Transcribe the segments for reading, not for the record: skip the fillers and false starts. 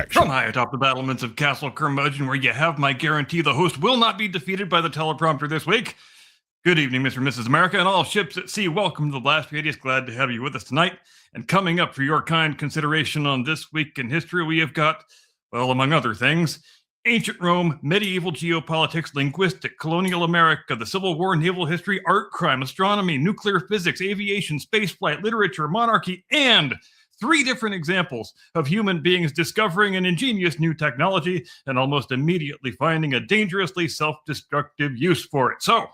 From high atop the battlements of Castle Curmudgeon, where you have my guarantee the host will not be defeated by the teleprompter this week. Good evening, Mr. and Mrs. America, and all ships at sea. Welcome to the Blast Radius. Glad to have you with us tonight. And coming up for your kind consideration on This Week in History, we have got, well, among other things, ancient Rome, medieval geopolitics, linguistic, colonial America, the Civil War, naval history, art, crime, astronomy, nuclear physics, aviation, spaceflight, literature, monarchy, and 3 different examples of human beings discovering an ingenious new technology and almost immediately finding a dangerously self-destructive use for it. So,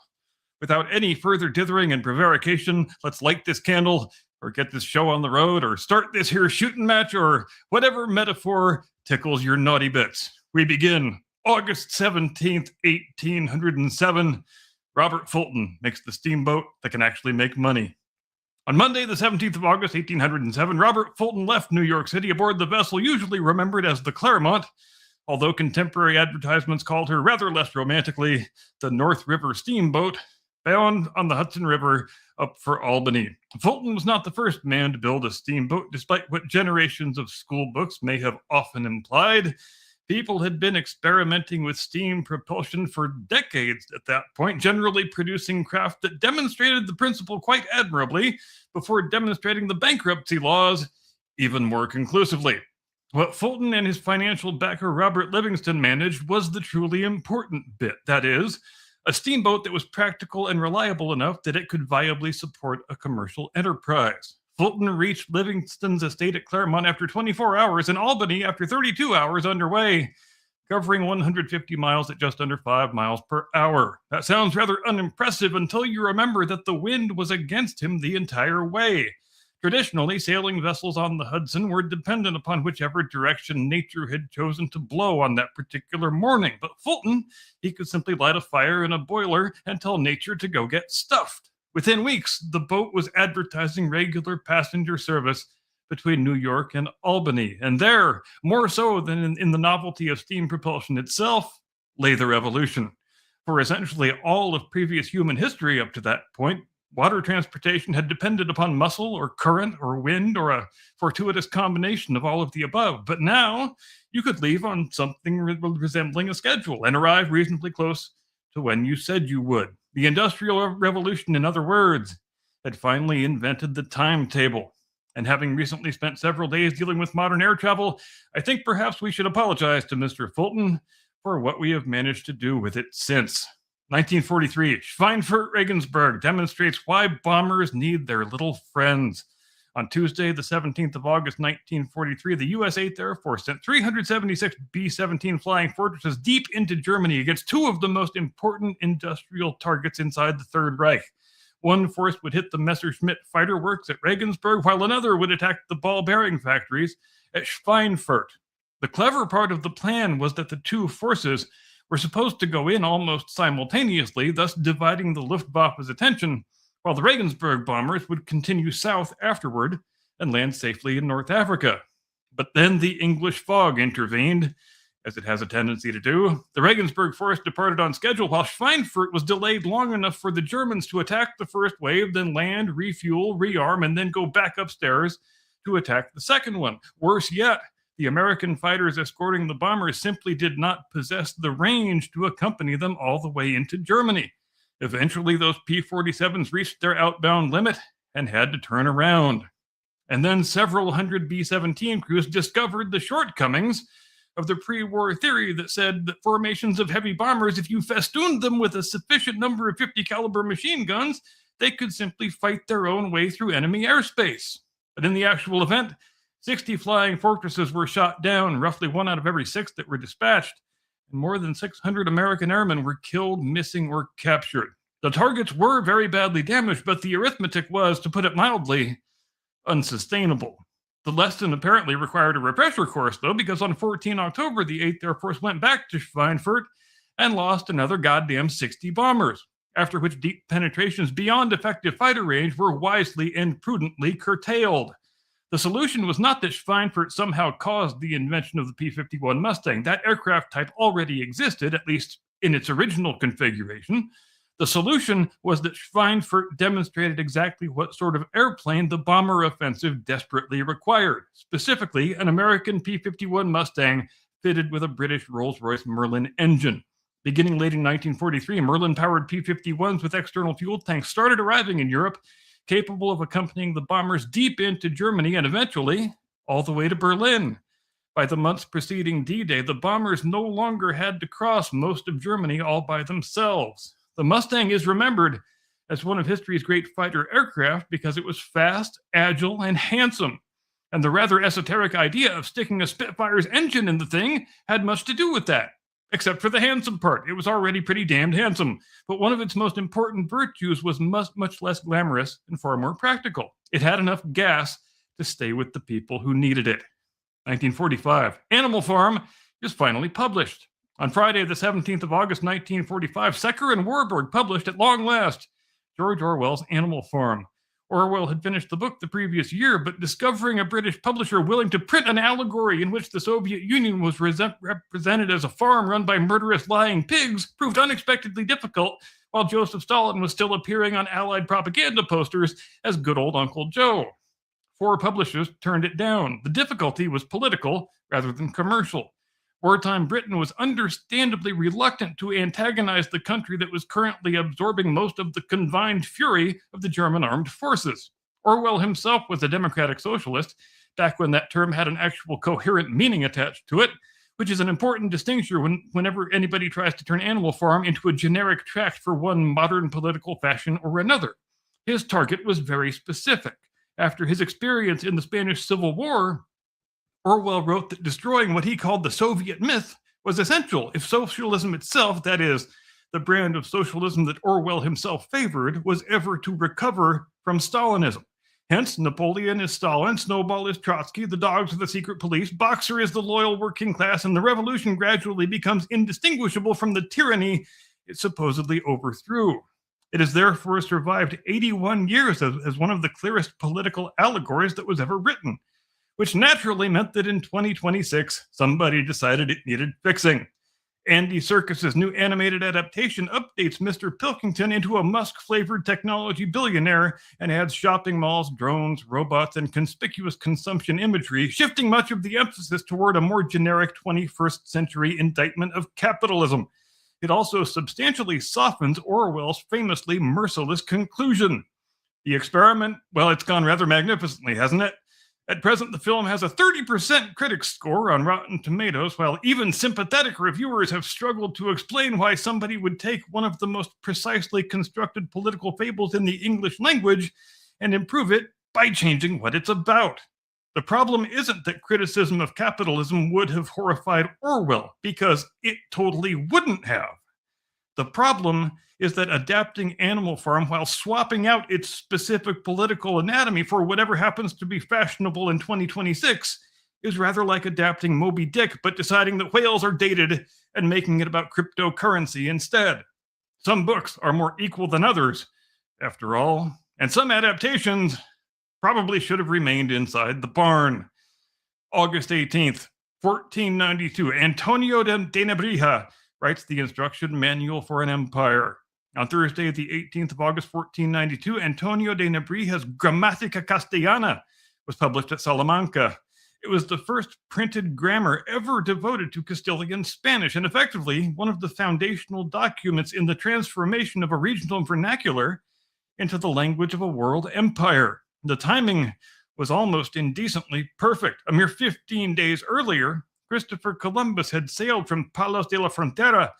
without any further dithering and prevarication, let's light this candle, or get this show on the road, or start this here shooting match, or whatever metaphor tickles your naughty bits. We begin August 17th, 1807. Robert Fulton makes the steamboat that can actually make money. On Monday, the 17th of August, 1807, Robert Fulton left New York City aboard the vessel usually remembered as the Clermont, although contemporary advertisements called her rather less romantically the North River Steamboat, bound on the Hudson River up for Albany. Fulton was not the first man to build a steamboat, despite what generations of school books may have often implied. People had been experimenting with steam propulsion for decades at that point, generally producing craft that demonstrated the principle quite admirably before demonstrating the bankruptcy laws even more conclusively. What Fulton and his financial backer Robert Livingston managed was the truly important bit, that is, a steamboat that was practical and reliable enough that it could viably support a commercial enterprise. Fulton reached Livingston's estate at Clermont after 24 hours and Albany after 32 hours underway, covering 150 miles at just under 5 miles per hour. That sounds rather unimpressive until you remember that the wind was against him the entire way. Traditionally, sailing vessels on the Hudson were dependent upon whichever direction nature had chosen to blow on that particular morning. But Fulton, he could simply light a fire in a boiler and tell nature to go get stuffed. Within weeks, the boat was advertising regular passenger service between New York and Albany. And there, more so than in the novelty of steam propulsion itself, lay the revolution. For essentially all of previous human history up to that point, water transportation had depended upon muscle or current or wind or a fortuitous combination of all of the above. But now, you could leave on something resembling a schedule and arrive reasonably close to when you said you would. The Industrial Revolution, in other words, had finally invented the timetable. And having recently spent several days dealing with modern air travel, I think perhaps we should apologize to Mr. Fulton for what we have managed to do with it since. 1943, Schweinfurt Regensburg demonstrates why bombers need their little friends. On Tuesday, the 17th of August, 1943, the U.S. 8th Air Force sent 376 B-17 Flying Fortresses deep into Germany against 2 of the most important industrial targets inside the Third Reich. One force would hit the Messerschmitt fighter works at Regensburg, while another would attack the ball bearing factories at Schweinfurt. The clever part of the plan was that the 2 forces were supposed to go in almost simultaneously, thus dividing the Luftwaffe's attention, while the Regensburg bombers would continue south afterward and land safely in North Africa. But then the English fog intervened, as it has a tendency to do. The Regensburg force departed on schedule, while Schweinfurt was delayed long enough for the Germans to attack the first wave, then land, refuel, rearm, and then go back upstairs to attack the second one. Worse yet, the American fighters escorting the bombers simply did not possess the range to accompany them all the way into Germany. Eventually, those P-47s reached their outbound limit and had to turn around. And then several hundred B-17 crews discovered the shortcomings of the pre-war theory that said that formations of heavy bombers, if you festooned them with a sufficient number of 50 caliber machine guns, they could simply fight their own way through enemy airspace. But in the actual event, 60 Flying Fortresses were shot down, roughly 1 out of every 6 that were dispatched, and more than 600 American airmen were killed, missing, or captured. The targets were very badly damaged, but the arithmetic was, to put it mildly, unsustainable. The lesson apparently required a refresher course, though, because on 14 October, the 8th Air Force went back to Schweinfurt and lost another goddamn 60 bombers, after which deep penetrations beyond effective fighter range were wisely and prudently curtailed. The solution was not that Schweinfurt somehow caused the invention of the P-51 Mustang. That aircraft type already existed, at least in its original configuration. The solution was that Schweinfurt demonstrated exactly what sort of airplane the bomber offensive desperately required, specifically an American P-51 Mustang fitted with a British Rolls-Royce Merlin engine. Beginning late in 1943, Merlin-powered P-51s with external fuel tanks started arriving in Europe, capable of accompanying the bombers deep into Germany and eventually all the way to Berlin. By the months preceding D-Day, the bombers no longer had to cross most of Germany all by themselves. The Mustang is remembered as one of history's great fighter aircraft because it was fast, agile, and handsome. And the rather esoteric idea of sticking a Spitfire's engine in the thing had much to do with that. Except for the handsome part. It was already pretty damned handsome. But one of its most important virtues was much less glamorous and far more practical. It had enough gas to stay with the people who needed it. 1945. Animal Farm is finally published. On Friday, the 17th of August, 1945, Secker and Warburg published at long last George Orwell's Animal Farm. Orwell had finished the book the previous year, but discovering a British publisher willing to print an allegory in which the Soviet Union was represented as a farm run by murderous lying pigs proved unexpectedly difficult, while Joseph Stalin was still appearing on Allied propaganda posters as good old Uncle Joe. 4 publishers turned it down. The difficulty was political rather than commercial. Wartime Britain was understandably reluctant to antagonize the country that was currently absorbing most of the combined fury of the German armed forces. Orwell himself was a democratic socialist, back when that term had an actual coherent meaning attached to it, which is an important distinction whenever anybody tries to turn Animal Farm into a generic tract for one modern political fashion or another. His target was very specific. After his experience in the Spanish Civil War, Orwell wrote that destroying what he called the Soviet myth was essential if socialism itself, that is, the brand of socialism that Orwell himself favored, was ever to recover from Stalinism. Hence, Napoleon is Stalin, Snowball is Trotsky, the dogs are the secret police, Boxer is the loyal working class, and the revolution gradually becomes indistinguishable from the tyranny it supposedly overthrew. It has therefore survived 81 years as one of the clearest political allegories that was ever written, which naturally meant that in 2026, somebody decided it needed fixing. Andy Serkis's new animated adaptation updates Mr. Pilkington into a Musk-flavored technology billionaire and adds shopping malls, drones, robots, and conspicuous consumption imagery, shifting much of the emphasis toward a more generic 21st century indictment of capitalism. It also substantially softens Orwell's famously merciless conclusion. The experiment, well, it's gone rather magnificently, hasn't it? At present, the film has a 30% critics score on Rotten Tomatoes, while even sympathetic reviewers have struggled to explain why somebody would take one of the most precisely constructed political fables in the English language and improve it by changing what it's about. The problem isn't that criticism of capitalism would have horrified Orwell, because it totally wouldn't have. The problem is that adapting Animal Farm while swapping out its specific political anatomy for whatever happens to be fashionable in 2026 is rather like adapting Moby Dick, but deciding that whales are dated and making it about cryptocurrency instead. Some books are more equal than others, after all, and some adaptations probably should have remained inside the barn. August 18th, 1492, Antonio de Nebrija writes the instruction manual for an empire. On Thursday, the 18th of August, 1492, Antonio de Nebrija's Gramatica Castellana was published at Salamanca. It was the first printed grammar ever devoted to Castilian Spanish, and effectively one of the foundational documents in the transformation of a regional vernacular into the language of a world empire. The timing was almost indecently perfect. A mere 15 days earlier, Christopher Columbus had sailed from Palos de la Frontera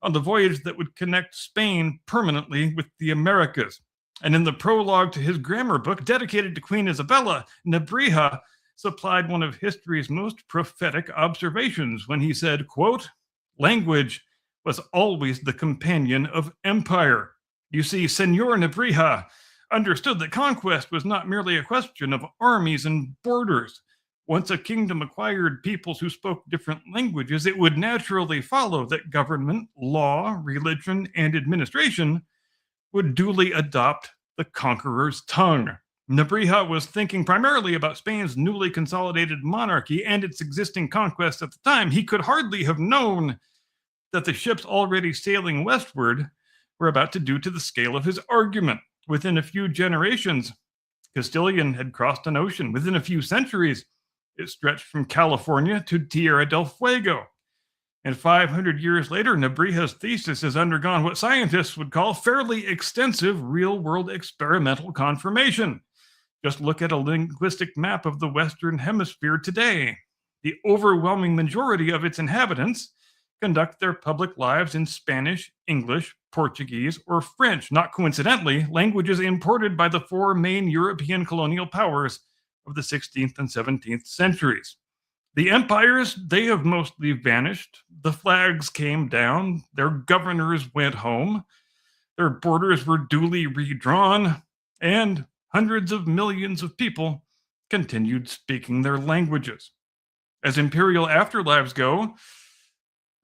on the voyage that would connect Spain permanently with the Americas. And in the prologue to his grammar book dedicated to Queen Isabella, Nebrija supplied one of history's most prophetic observations when he said, quote, "Language was always the companion of empire. You see, Senor Nebrija understood that conquest was not merely a question of armies and borders. Once a kingdom acquired peoples who spoke different languages, it would naturally follow that government, law, religion, and administration would duly adopt the conqueror's tongue." Nebrija was thinking primarily about Spain's newly consolidated monarchy and its existing conquests at the time. He could hardly have known that the ships already sailing westward were about to do to the scale of his argument. Within a few generations, Castilian had crossed an ocean. Within a few centuries, it stretched from California to Tierra del Fuego. And 500 years later, Nebriha's thesis has undergone what scientists would call fairly extensive real-world experimental confirmation. Just look at a linguistic map of the Western Hemisphere today. The overwhelming majority of its inhabitants conduct their public lives in Spanish, English, Portuguese, or French, not coincidentally, languages imported by the four main European colonial powers of the 16th and 17th centuries. The empires, they have mostly vanished. The flags came down, their governors went home, their borders were duly redrawn, and hundreds of millions of people continued speaking their languages. As imperial afterlives go,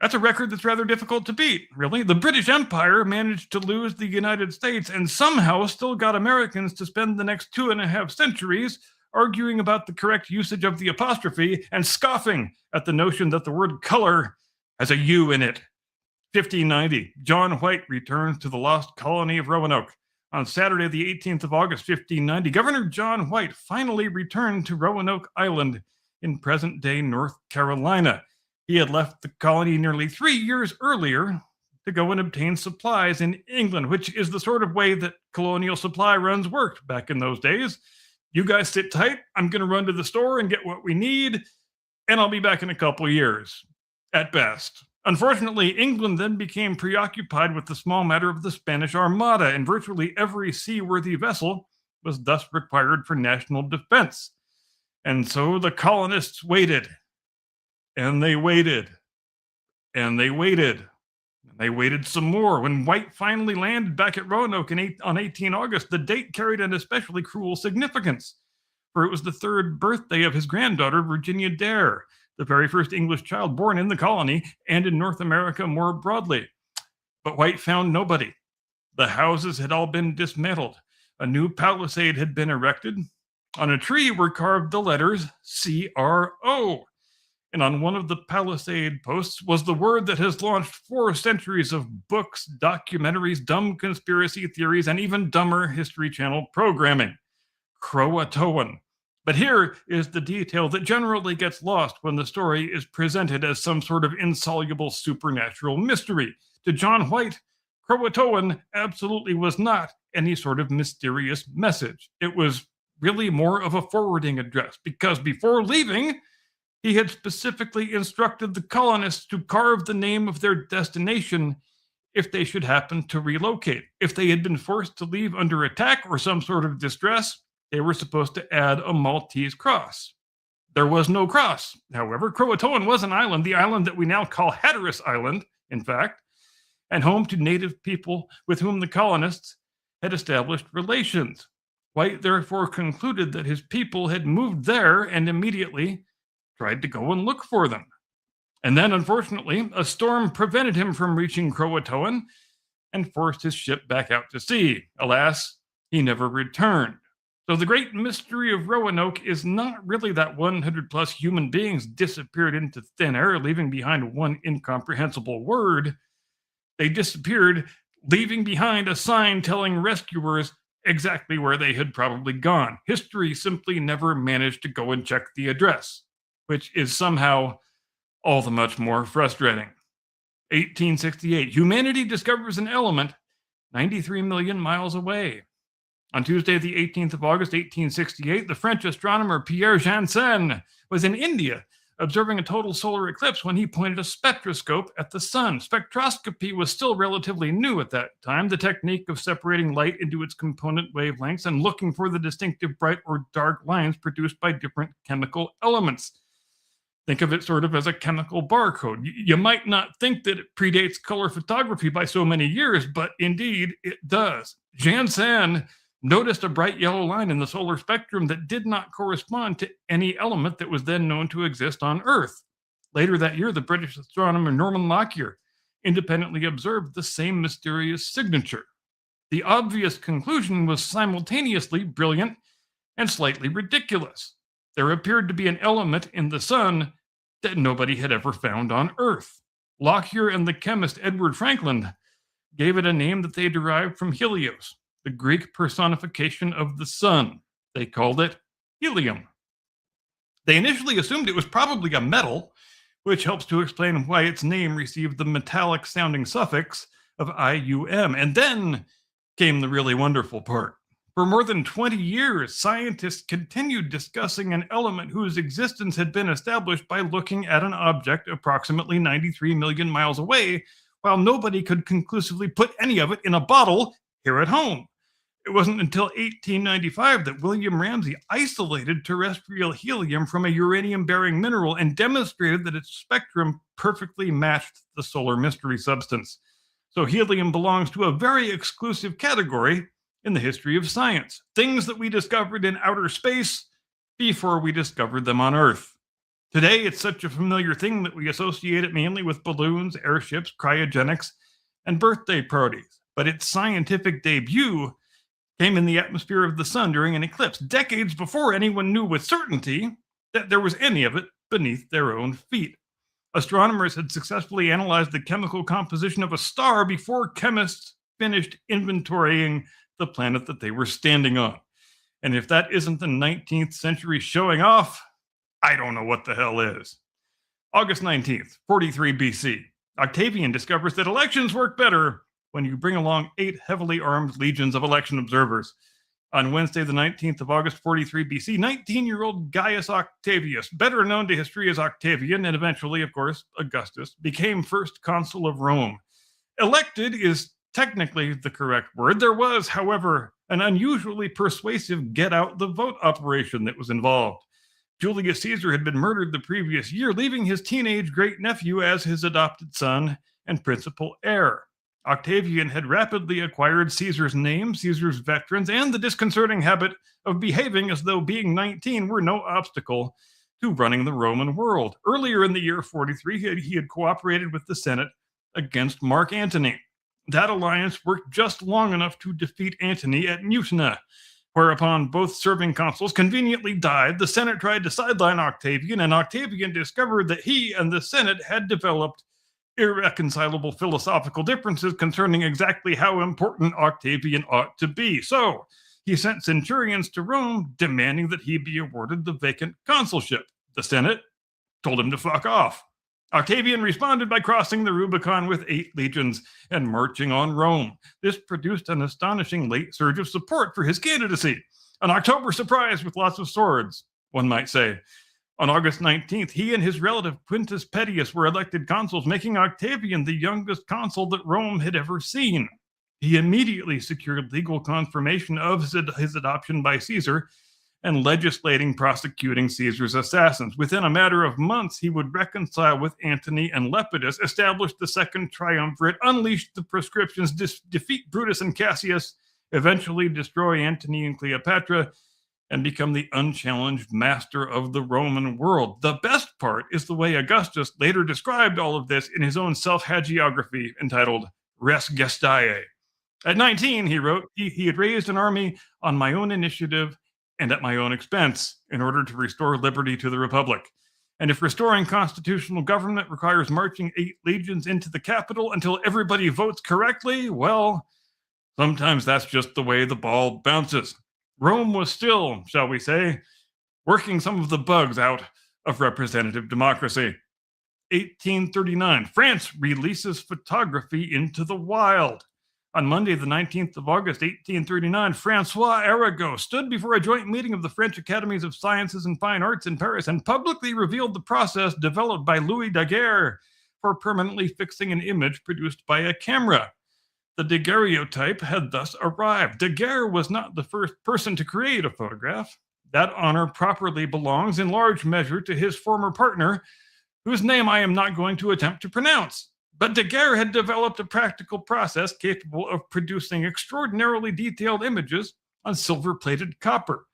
that's a record that's rather difficult to beat, really. The British Empire managed to lose the United States and somehow still got Americans to spend the next 2.5 centuries arguing about the correct usage of the apostrophe and scoffing at the notion that the word color has a U in it. 1590, John White returns to the lost colony of Roanoke. On Saturday, the 18th of August, 1590, Governor John White finally returned to Roanoke Island in present-day North Carolina. He had left the colony nearly 3 years earlier to go and obtain supplies in England, which is the sort of way that colonial supply runs worked back in those days. You guys sit tight. I'm going to run to the store and get what we need, and I'll be back in a couple of years, at best. Unfortunately, England then became preoccupied with the small matter of the Spanish Armada, and virtually every seaworthy vessel was thus required for national defense. And so the colonists waited. And they waited, and they waited, and they waited some more. When White finally landed back at Roanoke on 18 August, the date carried an especially cruel significance, for it was the 3rd birthday of his granddaughter, Virginia Dare, the very first English child born in the colony and in North America more broadly. But White found nobody. The houses had all been dismantled. A new palisade had been erected. On a tree were carved the letters C-R-O. And on one of the palisade posts was the word that has launched 4 centuries of books, documentaries, dumb conspiracy theories, and even dumber History Channel programming: Croatoan. But here is the detail that generally gets lost when the story is presented as some sort of insoluble supernatural mystery. To John White, Croatoan absolutely was not any sort of mysterious message. It was really more of a forwarding address, because before leaving, he had specifically instructed the colonists to carve the name of their destination if they should happen to relocate. If they had been forced to leave under attack or some sort of distress, they were supposed to add a Maltese cross. There was no cross. However, Croatoan was an island, the island that we now call Hatteras Island, in fact, and home to native people with whom the colonists had established relations. White therefore concluded that his people had moved there and immediately tried to go and look for them. And then, unfortunately, a storm prevented him from reaching Croatoan and forced his ship back out to sea. Alas, he never returned. So the great mystery of Roanoke is not really that 100+ human beings disappeared into thin air, leaving behind one incomprehensible word. They disappeared, leaving behind a sign telling rescuers exactly where they had probably gone. History simply never managed to go and check the address, which is somehow all the much more frustrating. 1868, humanity discovers an element 93 million miles away. On Tuesday, the 18th of August, 1868, the French astronomer Pierre Janssen was in India observing a total solar eclipse when he pointed a spectroscope at the sun. Spectroscopy was still relatively new at that time, the technique of separating light into its component wavelengths and looking for the distinctive bright or dark lines produced by different chemical elements. Think of it sort of as a chemical barcode. You might not think that it predates color photography by so many years, but indeed it does. Janssen noticed a bright yellow line in the solar spectrum that did not correspond to any element that was then known to exist on Earth. Later that year, the British astronomer Norman Lockyer independently observed the same mysterious signature. The obvious conclusion was simultaneously brilliant and slightly ridiculous. There appeared to be an element in the sun that nobody had ever found on Earth. Lockyer and the chemist Edward Franklin gave it a name that they derived from Helios, the Greek personification of the sun. They called it helium. They initially assumed it was probably a metal, which helps to explain why its name received the metallic sounding suffix of IUM. And then came the really wonderful part. For more than 20 years, scientists continued discussing an element whose existence had been established by looking at an object approximately 93 million miles away, while nobody could conclusively put any of it in a bottle here at home. It wasn't until 1895 that William Ramsay isolated terrestrial helium from a uranium-bearing mineral and demonstrated that its spectrum perfectly matched the solar mystery substance. So helium belongs to a very exclusive category in the history of science. Things that we discovered in outer space before we discovered them on Earth. Today, it's such a familiar thing that we associate it mainly with balloons, airships, cryogenics, and birthday parties. But its scientific debut came in the atmosphere of the sun during an eclipse, decades before anyone knew with certainty that there was any of it beneath their own feet. Astronomers had successfully analyzed the chemical composition of a star before chemists finished inventorying the planet that they were standing on. And if that isn't the 19th century showing off, I don't know what the hell is. August 19th, 43 BC. Octavian discovers that elections work better when you bring along 8 heavily armed legions of election observers. On Wednesday, the 19th of August, 43 BC, 19-year-old Gaius Octavius, better known to history as Octavian and eventually, of course, Augustus, became first consul of Rome. Elected is technically the correct word. There was, however, an unusually persuasive get-out-the-vote operation that was involved. Julius Caesar had been murdered the previous year, leaving his teenage great-nephew as his adopted son and principal heir. Octavian had rapidly acquired Caesar's name, Caesar's veterans, and the disconcerting habit of behaving as though being 19 were no obstacle to running the Roman world. Earlier in the year 43, he had cooperated with the Senate against Mark Antony. That alliance worked just long enough to defeat Antony at Mutina, whereupon both serving consuls conveniently died. The Senate tried to sideline Octavian, and Octavian discovered that he and the Senate had developed irreconcilable philosophical differences concerning exactly how important Octavian ought to be. So he sent centurions to Rome demanding that he be awarded the vacant consulship. The Senate told him to fuck off. Octavian responded by crossing the Rubicon with 8 legions and marching on Rome. This produced an astonishing late surge of support for his candidacy. An October surprise with lots of swords, one might say. On August 19th, he and his relative Quintus Pedius were elected consuls, making Octavian the youngest consul that Rome had ever seen. He immediately secured legal confirmation of his adoption by Caesar and legislating prosecuting Caesar's assassins. Within a matter of months, he would reconcile with Antony and Lepidus, establish the Second Triumvirate, unleash the proscriptions, defeat Brutus and Cassius, eventually destroy Antony and Cleopatra, and become the unchallenged master of the Roman world. The best part is the way Augustus later described all of this in his own self-hagiography entitled Res Gestae. At 19, he wrote, he had raised an army on my own initiative and at my own expense in order to restore liberty to the Republic. And if restoring constitutional government requires marching 8 legions into the capital until everybody votes correctly, well, sometimes that's just the way the ball bounces. Rome was still, shall we say, working some of the bugs out of representative democracy. 1839, France releases photography into the wild. On Monday, the 19th of August, 1839, Francois Arago stood before a joint meeting of the French Academies of Sciences and Fine Arts in Paris and publicly revealed the process developed by Louis Daguerre for permanently fixing an image produced by a camera. The daguerreotype had thus arrived. Daguerre was not the first person to create a photograph. That honor properly belongs in large measure to his former partner, whose name I am not going to attempt to pronounce. But Daguerre had developed a practical process capable of producing extraordinarily detailed images on silver-plated copper.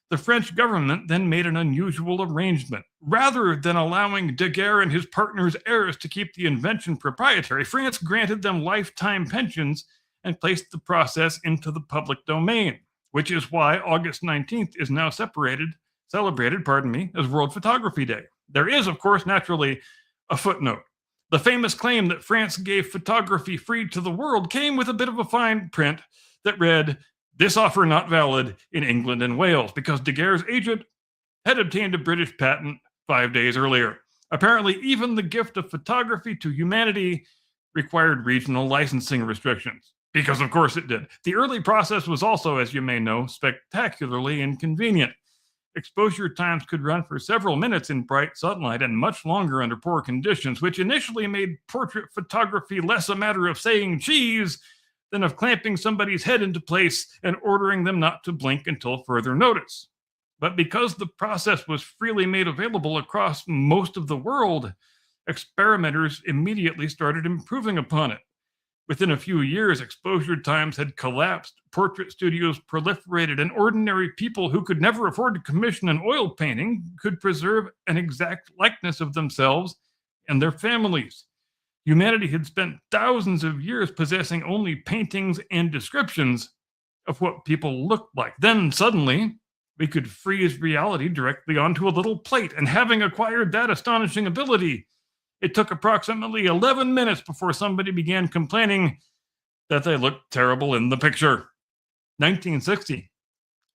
The French government then made an unusual arrangement. Rather than allowing Daguerre and his partner's heirs to keep the invention proprietary, France granted them lifetime pensions and placed the process into the public domain, which is why August 19th is now celebrated, as World Photography Day. There is, of course, naturally, a footnote. The famous claim that France gave photography free to the world came with a bit of a fine print that read, "This offer not valid in England and Wales," because Daguerre's agent had obtained a British patent 5 days earlier. Apparently, even the gift of photography to humanity required regional licensing restrictions. Because, of course, it did. The early process was also, as you may know, spectacularly inconvenient. Exposure times could run for several minutes in bright sunlight and much longer under poor conditions, which initially made portrait photography less a matter of saying cheese than of clamping somebody's head into place and ordering them not to blink until further notice. But because the process was freely made available across most of the world, experimenters immediately started improving upon it. Within a few years, exposure times had collapsed, portrait studios proliferated, and ordinary people who could never afford to commission an oil painting could preserve an exact likeness of themselves and their families. Humanity had spent thousands of years possessing only paintings and descriptions of what people looked like. Then suddenly, we could freeze reality directly onto a little plate, and having acquired that astonishing ability, it took approximately 11 minutes before somebody began complaining that they looked terrible in the picture. 1960.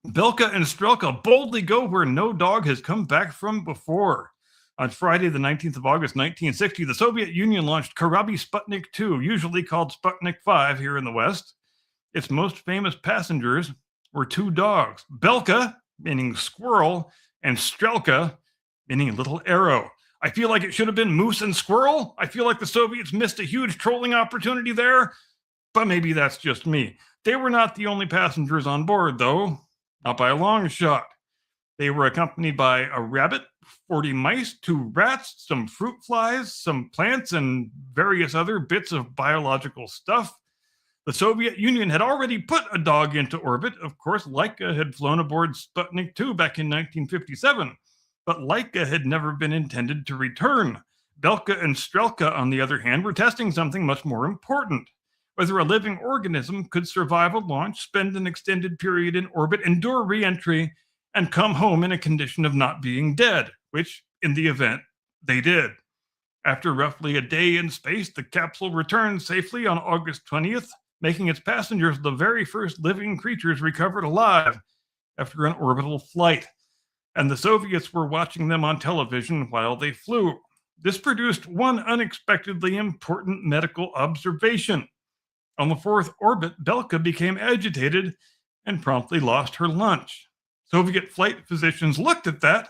Belka and Strelka boldly go where no dog has come back from before. On Friday, the 19th of August, 1960, the Soviet Union launched Karabi Sputnik 2, usually called Sputnik 5 here in the West. Its most famous passengers were two dogs, Belka, meaning squirrel, and Strelka, meaning little arrow. I feel like it should have been moose and squirrel. I feel like the Soviets missed a huge trolling opportunity there, but maybe that's just me. They were not the only passengers on board, though, not by a long shot. They were accompanied by a rabbit, 40 mice, 2 rats, some fruit flies, some plants, and various other bits of biological stuff. The Soviet Union had already put a dog into orbit. Of course, Laika had flown aboard Sputnik 2 back in 1957. But Laika had never been intended to return. Belka and Strelka, on the other hand, were testing something much more important: whether a living organism could survive a launch, spend an extended period in orbit, endure re-entry, and come home in a condition of not being dead, which, in the event, they did. After roughly a day in space, the capsule returned safely on August 20th, making its passengers the very first living creatures recovered alive after an orbital flight. And the Soviets were watching them on television while they flew. This produced one unexpectedly important medical observation. On the fourth orbit, Belka became agitated and promptly lost her lunch. Soviet flight physicians looked at that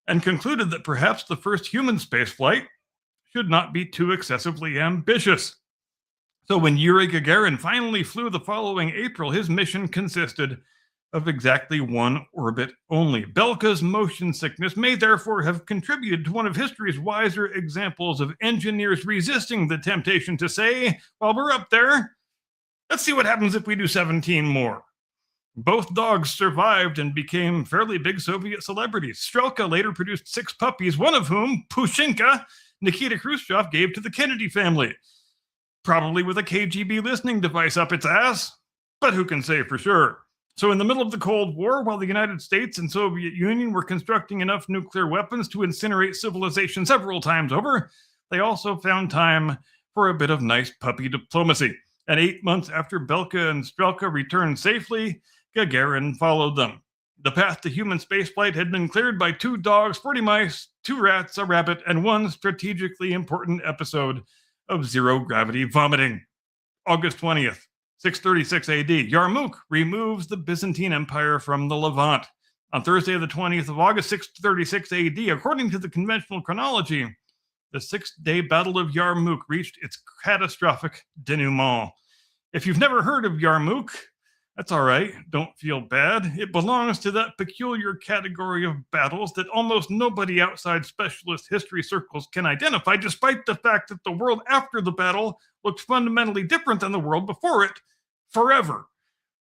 and concluded that perhaps the first human spaceflight should not be too excessively ambitious. So when Yuri Gagarin finally flew the following April, his mission consisted of exactly one orbit only. Belka's motion sickness may therefore have contributed to one of history's wiser examples of engineers resisting the temptation to say, while we're up there, let's see what happens if we do 17 more. Both dogs survived and became fairly big Soviet celebrities. Strelka later produced 6 puppies, one of whom, Pushinka, Nikita Khrushchev gave to the Kennedy family, probably with a KGB listening device up its ass, but who can say for sure? So in the middle of the Cold War, while the United States and Soviet Union were constructing enough nuclear weapons to incinerate civilization several times over, they also found time for a bit of nice puppy diplomacy. And 8 months after Belka and Strelka returned safely, Gagarin followed them. The path to human spaceflight had been cleared by 2 dogs, 40 mice, 2 rats, a rabbit, and one strategically important episode of zero-gravity vomiting. August 20th. 636 AD, Yarmouk removes the Byzantine Empire from the Levant. On Thursday, the 20th of August, 636 AD, according to the conventional chronology, the 6-day Battle of Yarmouk reached its catastrophic denouement. If you've never heard of Yarmouk, that's all right. Don't feel bad. It belongs to that peculiar category of battles that almost nobody outside specialist history circles can identify, despite the fact that the world after the battle looked fundamentally different than the world before it forever.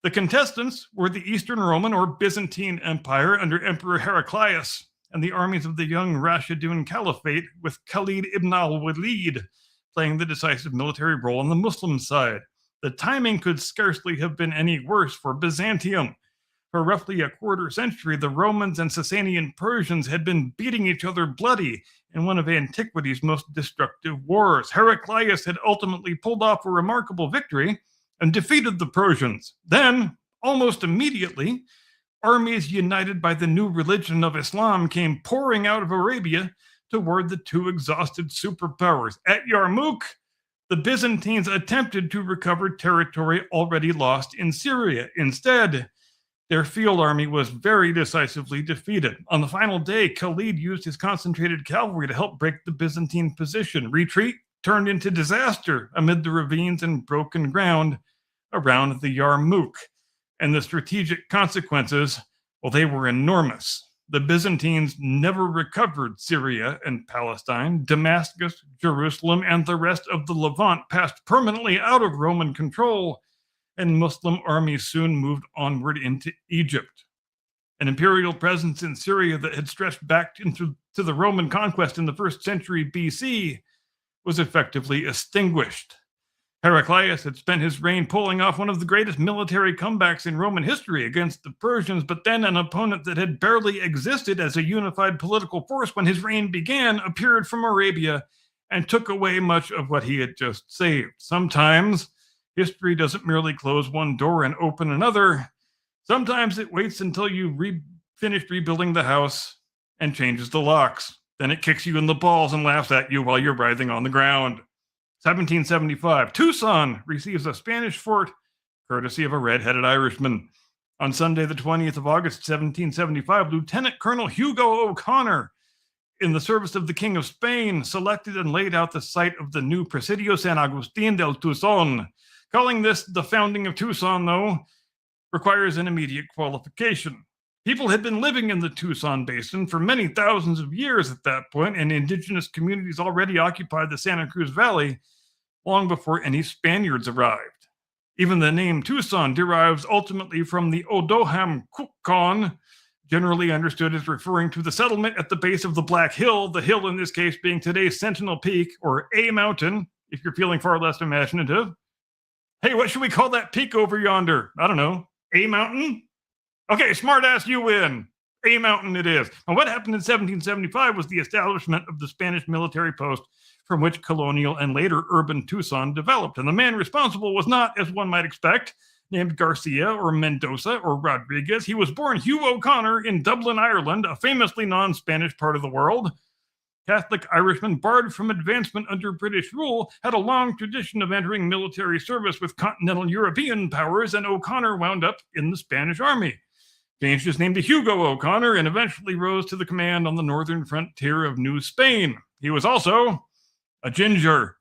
The contestants were the Eastern Roman or Byzantine Empire under Emperor Heraclius and the armies of the young Rashidun Caliphate, with Khalid ibn al-Walid playing the decisive military role on the Muslim side. The timing could scarcely have been any worse for Byzantium. For roughly a quarter century, the Romans and Sasanian Persians had been beating each other bloody in one of antiquity's most destructive wars. Heraclius had ultimately pulled off a remarkable victory and defeated the Persians. Then, almost immediately, armies united by the new religion of Islam came pouring out of Arabia toward the two exhausted superpowers. At Yarmouk, the Byzantines attempted to recover territory already lost in Syria. Instead, their field army was very decisively defeated. On the final day, Khalid used his concentrated cavalry to help break the Byzantine position. Retreat turned into disaster amid the ravines and broken ground around the Yarmouk. And the strategic consequences, well, they were enormous. The Byzantines never recovered Syria and Palestine. Damascus, Jerusalem, and the rest of the Levant passed permanently out of Roman control, and Muslim armies soon moved onward into Egypt. An imperial presence in Syria that had stretched back into the Roman conquest in the 1st century BC was effectively extinguished. Heraclius had spent his reign pulling off one of the greatest military comebacks in Roman history against the Persians, but then an opponent that had barely existed as a unified political force when his reign began appeared from Arabia and took away much of what he had just saved. Sometimes history doesn't merely close one door and open another. Sometimes it waits until you finished rebuilding the house and changes the locks. Then it kicks you in the balls and laughs at you while you're writhing on the ground. 1775, Tucson receives a Spanish fort courtesy of a red-headed Irishman. On Sunday, the 20th of August, 1775, Lieutenant Colonel Hugo O'Connor, in the service of the King of Spain, selected and laid out the site of the new Presidio San Agustin del Tucson. Calling this the founding of Tucson, though, requires an immediate qualification. People had been living in the Tucson Basin for many thousands of years at that point, and indigenous communities already occupied the Santa Cruz Valley long before any Spaniards arrived. Even the name Tucson derives ultimately from the Odoham Kukon, generally understood as referring to the settlement at the base of the Black Hill, the hill in this case being today's Sentinel Peak, or A Mountain, if you're feeling far less imaginative. Hey, what should we call that peak over yonder? I don't know. A Mountain? Okay, smartass, you win. A Mountain it is. And what happened in 1775 was the establishment of the Spanish military post from which colonial and later urban Tucson developed. And the man responsible was not, as one might expect, named Garcia or Mendoza or Rodriguez. He was born Hugh O'Connor in Dublin, Ireland, a famously non-Spanish part of the world. Catholic Irishmen, barred from advancement under British rule, had a long tradition of entering military service with continental European powers, and O'Connor wound up in the Spanish army. Changed his name to Hugo O'Connor and eventually rose to the command on the northern frontier of New Spain. He was also a ginger,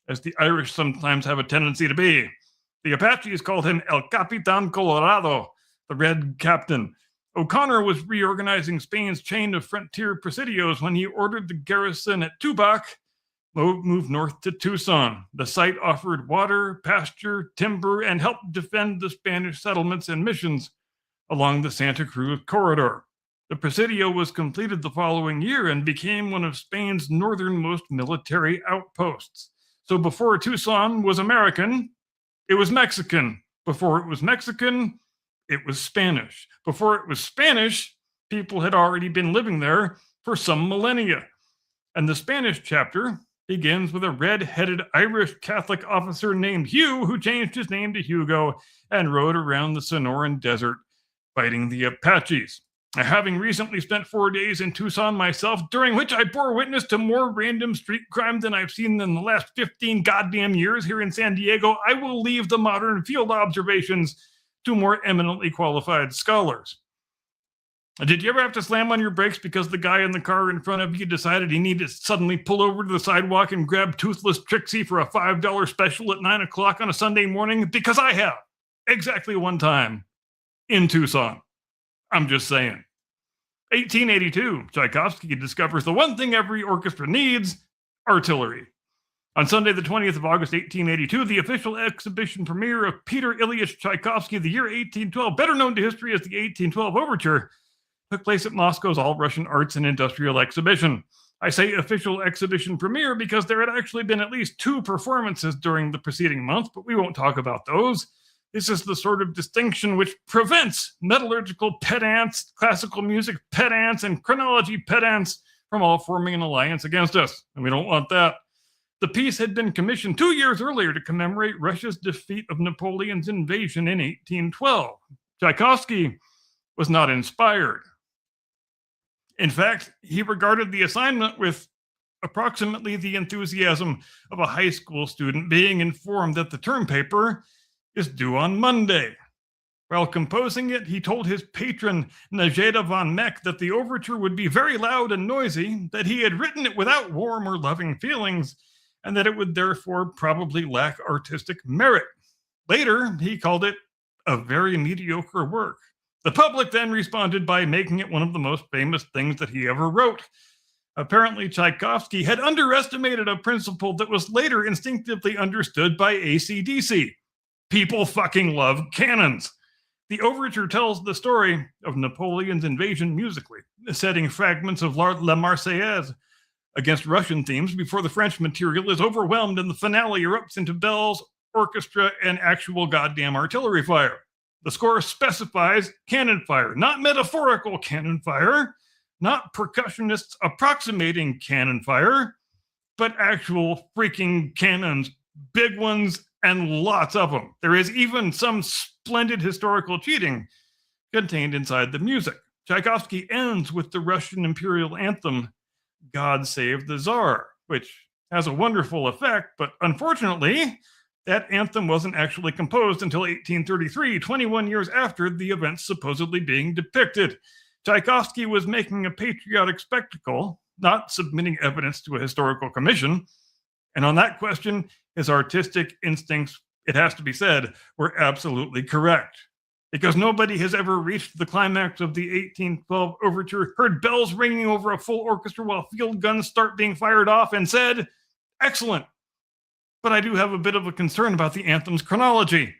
as the Irish sometimes have a tendency to be. The Apaches called him El Capitan Colorado, the Red Captain. O'Connor was reorganizing Spain's chain of frontier presidios when he ordered the garrison at Tubac move north to Tucson. The site offered water, pasture, timber, and helped defend the Spanish settlements and missions along the Santa Cruz corridor. The Presidio was completed the following year and became one of Spain's northernmost military outposts. So before Tucson was American, it was Mexican. Before it was Mexican, it was Spanish. Before it was Spanish, people had already been living there for some millennia. And the Spanish chapter begins with a red-headed Irish Catholic officer named Hugh who changed his name to Hugo and rode around the Sonoran Desert fighting the Apaches. Having recently spent 4 days in Tucson myself, during which I bore witness to more random street crime than I've seen in the last 15 goddamn years here in San Diego, I will leave the modern field observations to more eminently qualified scholars. Did you ever have to slam on your brakes because the guy in the car in front of you decided he needed to suddenly pull over to the sidewalk and grab Toothless Trixie for a $5 special at 9 o'clock on a Sunday morning? Because I have. Exactly one time. In Tucson. I'm just saying. 1882, Tchaikovsky discovers the one thing every orchestra needs, artillery. On Sunday, the 20th of August, 1882, the official exhibition premiere of Peter Ilyich Tchaikovsky, the year 1812, better known to history as the 1812 Overture, took place at Moscow's All-Russian Arts and Industrial Exhibition. I say official exhibition premiere because there had actually been at least 2 performances during the preceding month, but we won't talk about those. This is the sort of distinction which prevents metallurgical pedants, classical music pedants, and chronology pedants from all forming an alliance against us, and we don't want that. The piece had been commissioned 2 years earlier to commemorate Russia's defeat of Napoleon's invasion in 1812. Tchaikovsky was not inspired. In fact, he regarded the assignment with approximately the enthusiasm of a high school student being informed that the term paper is due on Monday. While composing it, he told his patron, Najeda von Meck, that the overture would be very loud and noisy, that he had written it without warm or loving feelings, and that it would therefore probably lack artistic merit. Later, he called it a very mediocre work. The public then responded by making it one of the most famous things that he ever wrote. Apparently, Tchaikovsky had underestimated a principle that was later instinctively understood by AC/DC. People fucking love cannons. The overture tells the story of Napoleon's invasion musically, setting fragments of La Marseillaise against Russian themes before the French material is overwhelmed and the finale erupts into bells, orchestra, and actual goddamn artillery fire. The score specifies cannon fire, not metaphorical cannon fire, not percussionists approximating cannon fire, but actual freaking cannons, big ones, and lots of them. There is even some splendid historical cheating contained inside the music. Tchaikovsky ends with the Russian imperial anthem, God Save the Tsar, which has a wonderful effect, but unfortunately, that anthem wasn't actually composed until 1833, 21 years after the events supposedly being depicted. Tchaikovsky was making a patriotic spectacle, not submitting evidence to a historical commission. And on that question, his artistic instincts, it has to be said, were absolutely correct. Because nobody has ever reached the climax of the 1812 overture, heard bells ringing over a full orchestra while field guns start being fired off, and said, excellent. But I do have a bit of a concern about the anthem's chronology.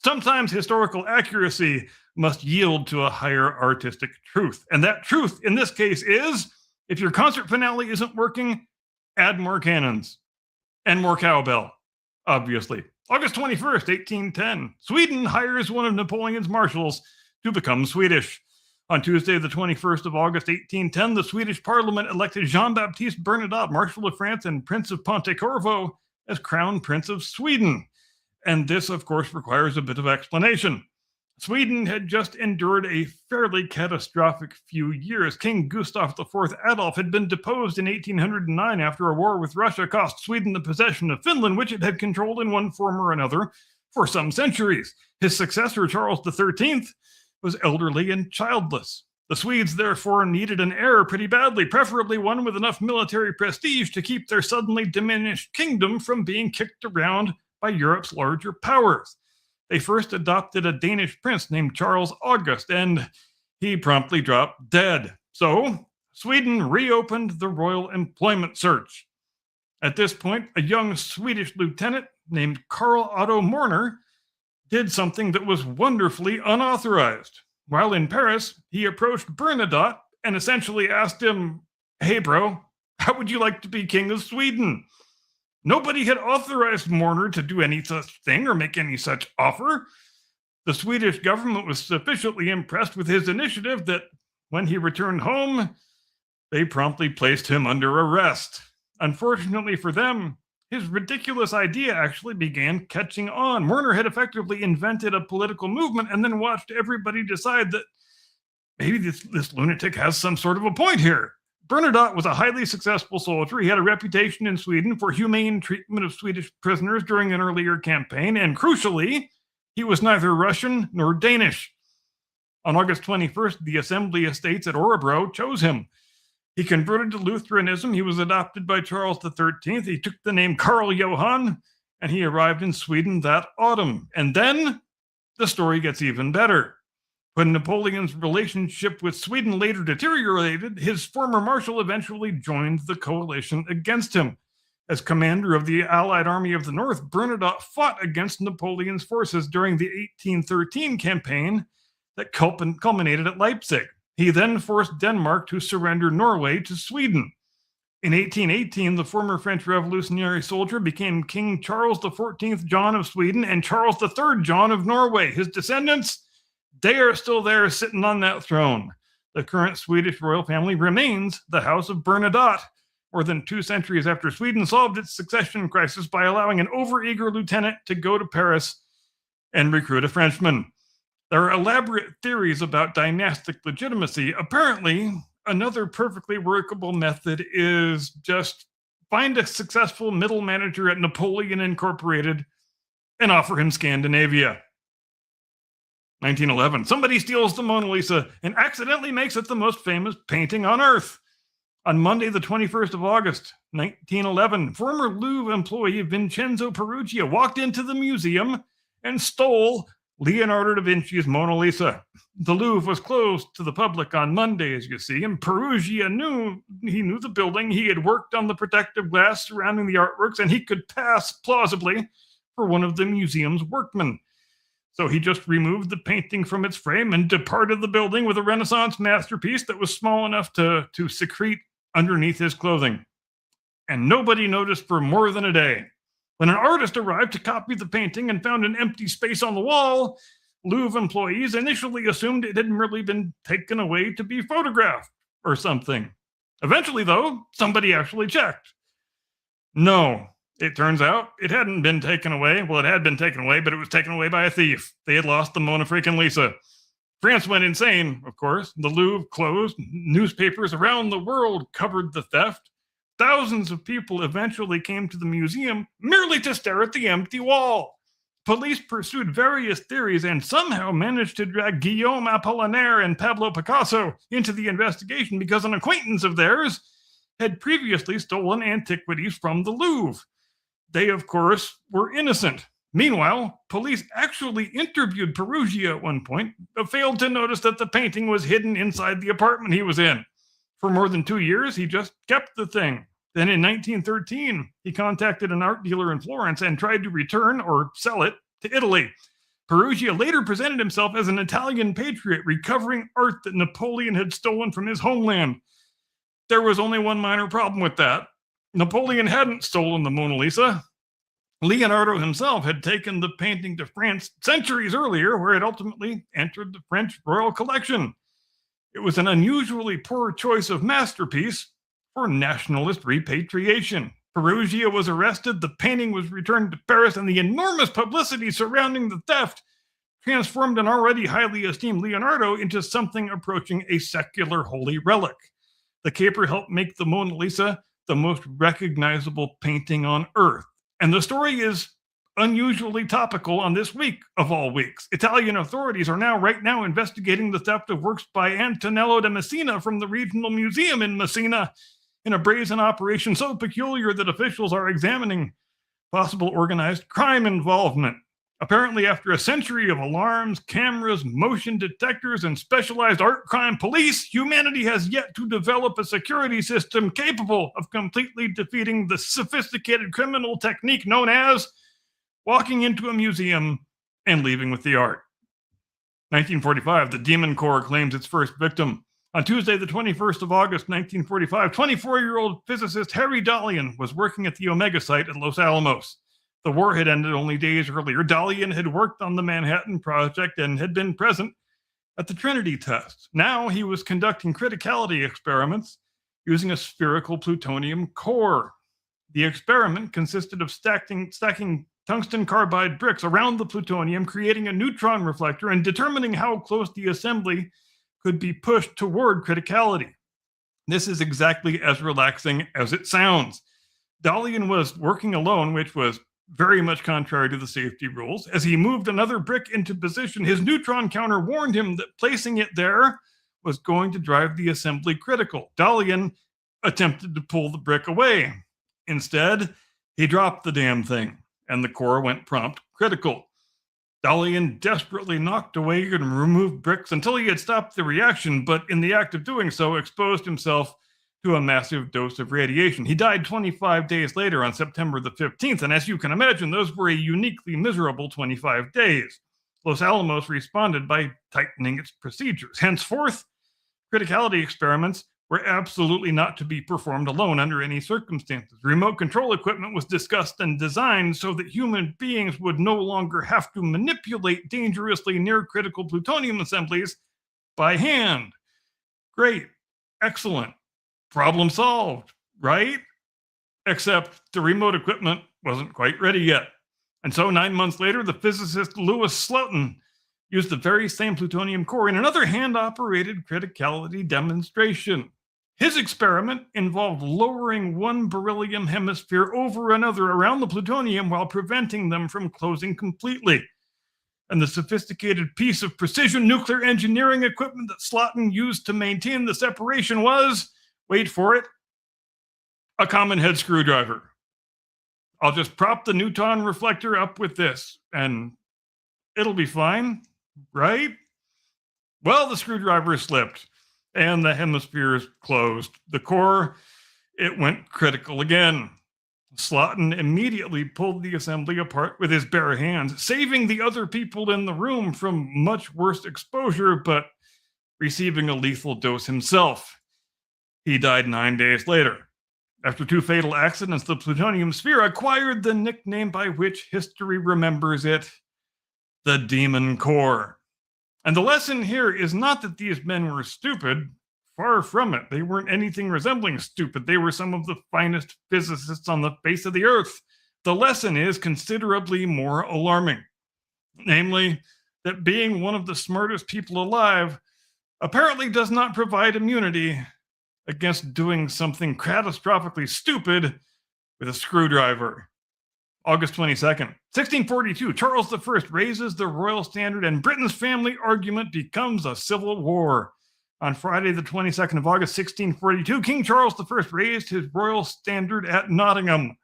Sometimes historical accuracy must yield to a higher artistic truth. And that truth in this case is, if your concert finale isn't working, add more cannons and more cowbell, obviously. August 21st, 1810, Sweden hires one of Napoleon's marshals to become Swedish. On Tuesday, the 21st of August, 1810, the Swedish parliament elected Jean-Baptiste Bernadotte, Marshal of France and Prince of Pontecorvo, as Crown Prince of Sweden. And this, of course, requires a bit of explanation. Sweden had just endured a fairly catastrophic few years. King Gustav IV Adolf had been deposed in 1809 after a war with Russia cost Sweden the possession of Finland, which it had controlled in one form or another for some centuries. His successor, Charles XIII, was elderly and childless. The Swedes therefore needed an heir pretty badly, preferably one with enough military prestige to keep their suddenly diminished kingdom from being kicked around by Europe's larger powers. They first adopted a Danish prince named Charles August, and he promptly dropped dead. So, Sweden reopened the royal employment search. At this point, a young Swedish lieutenant named Karl Otto Morner did something that was wonderfully unauthorized. While in Paris, he approached Bernadotte and essentially asked him, hey bro, how would you like to be king of Sweden? Nobody had authorized Morner to do any such thing or make any such offer. The Swedish government was sufficiently impressed with his initiative that when he returned home, they promptly placed him under arrest. Unfortunately for them, his ridiculous idea actually began catching on. Morner had effectively invented a political movement and then watched everybody decide that maybe this lunatic has some sort of a point here. Bernadotte was a highly successful soldier. He had a reputation in Sweden for humane treatment of Swedish prisoners during an earlier campaign, and crucially, he was neither Russian nor Danish. On August 21st, the Assembly Estates at Orebro chose him. He converted to Lutheranism. He was adopted by Charles XIII. He took the name Karl Johan, and he arrived in Sweden that autumn. And then the story gets even better. When Napoleon's relationship with Sweden later deteriorated, his former marshal eventually joined the coalition against him. As commander of the Allied Army of the North, Bernadotte fought against Napoleon's forces during the 1813 campaign that culminated at Leipzig. He then forced Denmark to surrender Norway to Sweden. In 1818, the former French revolutionary soldier became King Charles XIV John of Sweden and Charles III John of Norway. His descendants, they are still there sitting on that throne. The current Swedish royal family remains the House of Bernadotte, more than 2 centuries after Sweden solved its succession crisis by allowing an overeager lieutenant to go to Paris and recruit a Frenchman. There are elaborate theories about dynastic legitimacy. Apparently, another perfectly workable method is just find a successful middle manager at Napoleon Incorporated and offer him Scandinavia. 1911, somebody steals the Mona Lisa and accidentally makes it the most famous painting on Earth. On Monday, the 21st of August, 1911, former Louvre employee Vincenzo Perugia walked into the museum and stole Leonardo da Vinci's Mona Lisa. The Louvre was closed to the public on Monday, as you see, and Perugia knew the building. He had worked on the protective glass surrounding the artworks, and he could pass plausibly for one of the museum's workmen. So he just removed the painting from its frame and departed the building with a Renaissance masterpiece that was small enough to secrete underneath his clothing. And nobody noticed for more than a day. When an artist arrived to copy the painting and found an empty space on the wall, Louvre employees initially assumed it had merely been taken away to be photographed or something. Eventually, though, somebody actually checked. No, it turns out it hadn't been taken away. Well, it had been taken away, but it was taken away by a thief. They had lost the Mona freaking Lisa. France went insane, of course. The Louvre closed. Newspapers around the world covered the theft. Thousands of people eventually came to the museum merely to stare at the empty wall. Police pursued various theories and somehow managed to drag Guillaume Apollinaire and Pablo Picasso into the investigation because an acquaintance of theirs had previously stolen antiquities from the Louvre. They, of course, were innocent. Meanwhile, police actually interviewed Perugia at one point, but failed to notice that the painting was hidden inside the apartment he was in. For more than 2 years, he just kept the thing. Then in 1913, he contacted an art dealer in Florence and tried to return or sell it to Italy. Perugia later presented himself as an Italian patriot recovering art that Napoleon had stolen from his homeland. There was only one minor problem with that. Napoleon hadn't stolen the Mona Lisa. Leonardo himself had taken the painting to France centuries earlier, where it ultimately entered the French royal collection. It was an unusually poor choice of masterpiece for nationalist repatriation. Perugia was arrested, the painting was returned to Paris, and the enormous publicity surrounding the theft transformed an already highly esteemed Leonardo into something approaching a secular holy relic. The caper helped make the Mona Lisa the most recognizable painting on Earth. And the story is unusually topical on this week of all weeks. Italian authorities are right now investigating the theft of works by Antonello da Messina from the Regional Museum in Messina in a brazen operation so peculiar that officials are examining possible organized crime involvement. Apparently, after a century of alarms, cameras, motion detectors, and specialized art crime police, humanity has yet to develop a security system capable of completely defeating the sophisticated criminal technique known as walking into a museum and leaving with the art. 1945, the Demon Corps claims its first victim. On Tuesday, the 21st of August, 1945, 24-year-old physicist Harry Dalian was working at the Omega site at Los Alamos. The war had ended only days earlier. Dalian had worked on the Manhattan Project and had been present at the Trinity tests. Now he was conducting criticality experiments using a spherical plutonium core. The experiment consisted of stacking tungsten carbide bricks around the plutonium, creating a neutron reflector, and determining how close the assembly could be pushed toward criticality. This is exactly as relaxing as it sounds. Dalian was working alone, which was very much contrary to the safety rules. As he moved another brick into position, his neutron counter warned him that placing it there was going to drive the assembly critical. Dalian attempted to pull the brick away. Instead, he dropped the damn thing, and the core went prompt critical. Dalian desperately knocked away and removed bricks until he had stopped the reaction, but in the act of doing so, exposed himself to a massive dose of radiation. He died 25 days later on September the 15th, and as you can imagine, those were a uniquely miserable 25 days. Los Alamos responded by tightening its procedures. Henceforth, criticality experiments were absolutely not to be performed alone under any circumstances. Remote control equipment was discussed and designed so that human beings would no longer have to manipulate dangerously near critical plutonium assemblies by hand. Great. Excellent. Problem solved, right? Except the remote equipment wasn't quite ready yet. And so 9 months later, the physicist Louis Slotin used the very same plutonium core in another hand-operated criticality demonstration. His experiment involved lowering one beryllium hemisphere over another around the plutonium while preventing them from closing completely. And the sophisticated piece of precision nuclear engineering equipment that Slotin used to maintain the separation was, wait for it, a common head screwdriver. I'll just prop the Newton reflector up with this, and it'll be fine, right? Well, the screwdriver slipped, and the hemispheres closed. The core, it went critical again. Slotin immediately pulled the assembly apart with his bare hands, saving the other people in the room from much worse exposure, but receiving a lethal dose himself. He died 9 days later. After 2 fatal accidents, the plutonium sphere acquired the nickname by which history remembers it, the Demon Core. And the lesson here is not that these men were stupid. Far from it. They weren't anything resembling stupid. They were some of the finest physicists on the face of the earth. The lesson is considerably more alarming. Namely, that being one of the smartest people alive apparently does not provide immunity against doing something catastrophically stupid with a screwdriver. August 22nd, 1642, Charles I raises the royal standard and Britain's family argument becomes a civil war. On Friday, the 22nd of August, 1642, King Charles I raised his royal standard at Nottingham.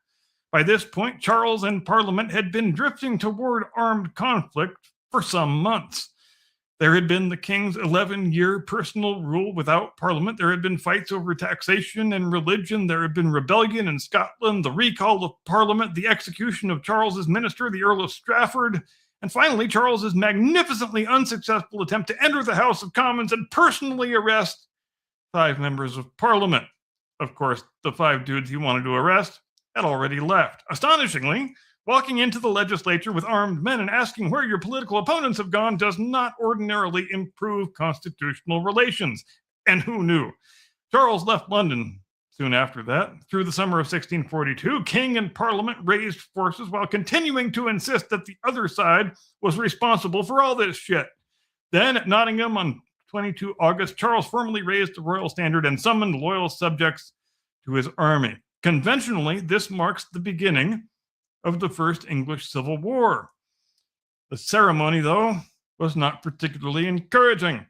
By this point, Charles and Parliament had been drifting toward armed conflict for some months. There had been the king's 11-year personal rule without Parliament. There had been fights over taxation and religion. There had been rebellion in Scotland, the recall of Parliament, the execution of Charles's minister, the Earl of Strafford, and finally, Charles's magnificently unsuccessful attempt to enter the House of Commons and personally arrest 5 members of Parliament. Of course, the 5 dudes he wanted to arrest had already left. Astonishingly, walking into the legislature with armed men and asking where your political opponents have gone does not ordinarily improve constitutional relations. And who knew? Charles left London soon after that. Through the summer of 1642, King and Parliament raised forces while continuing to insist that the other side was responsible for all this shit. Then at Nottingham on 22 August, Charles formally raised the royal standard and summoned loyal subjects to his army. Conventionally, this marks the beginning of the First English Civil War. The ceremony, though, was not particularly encouraging.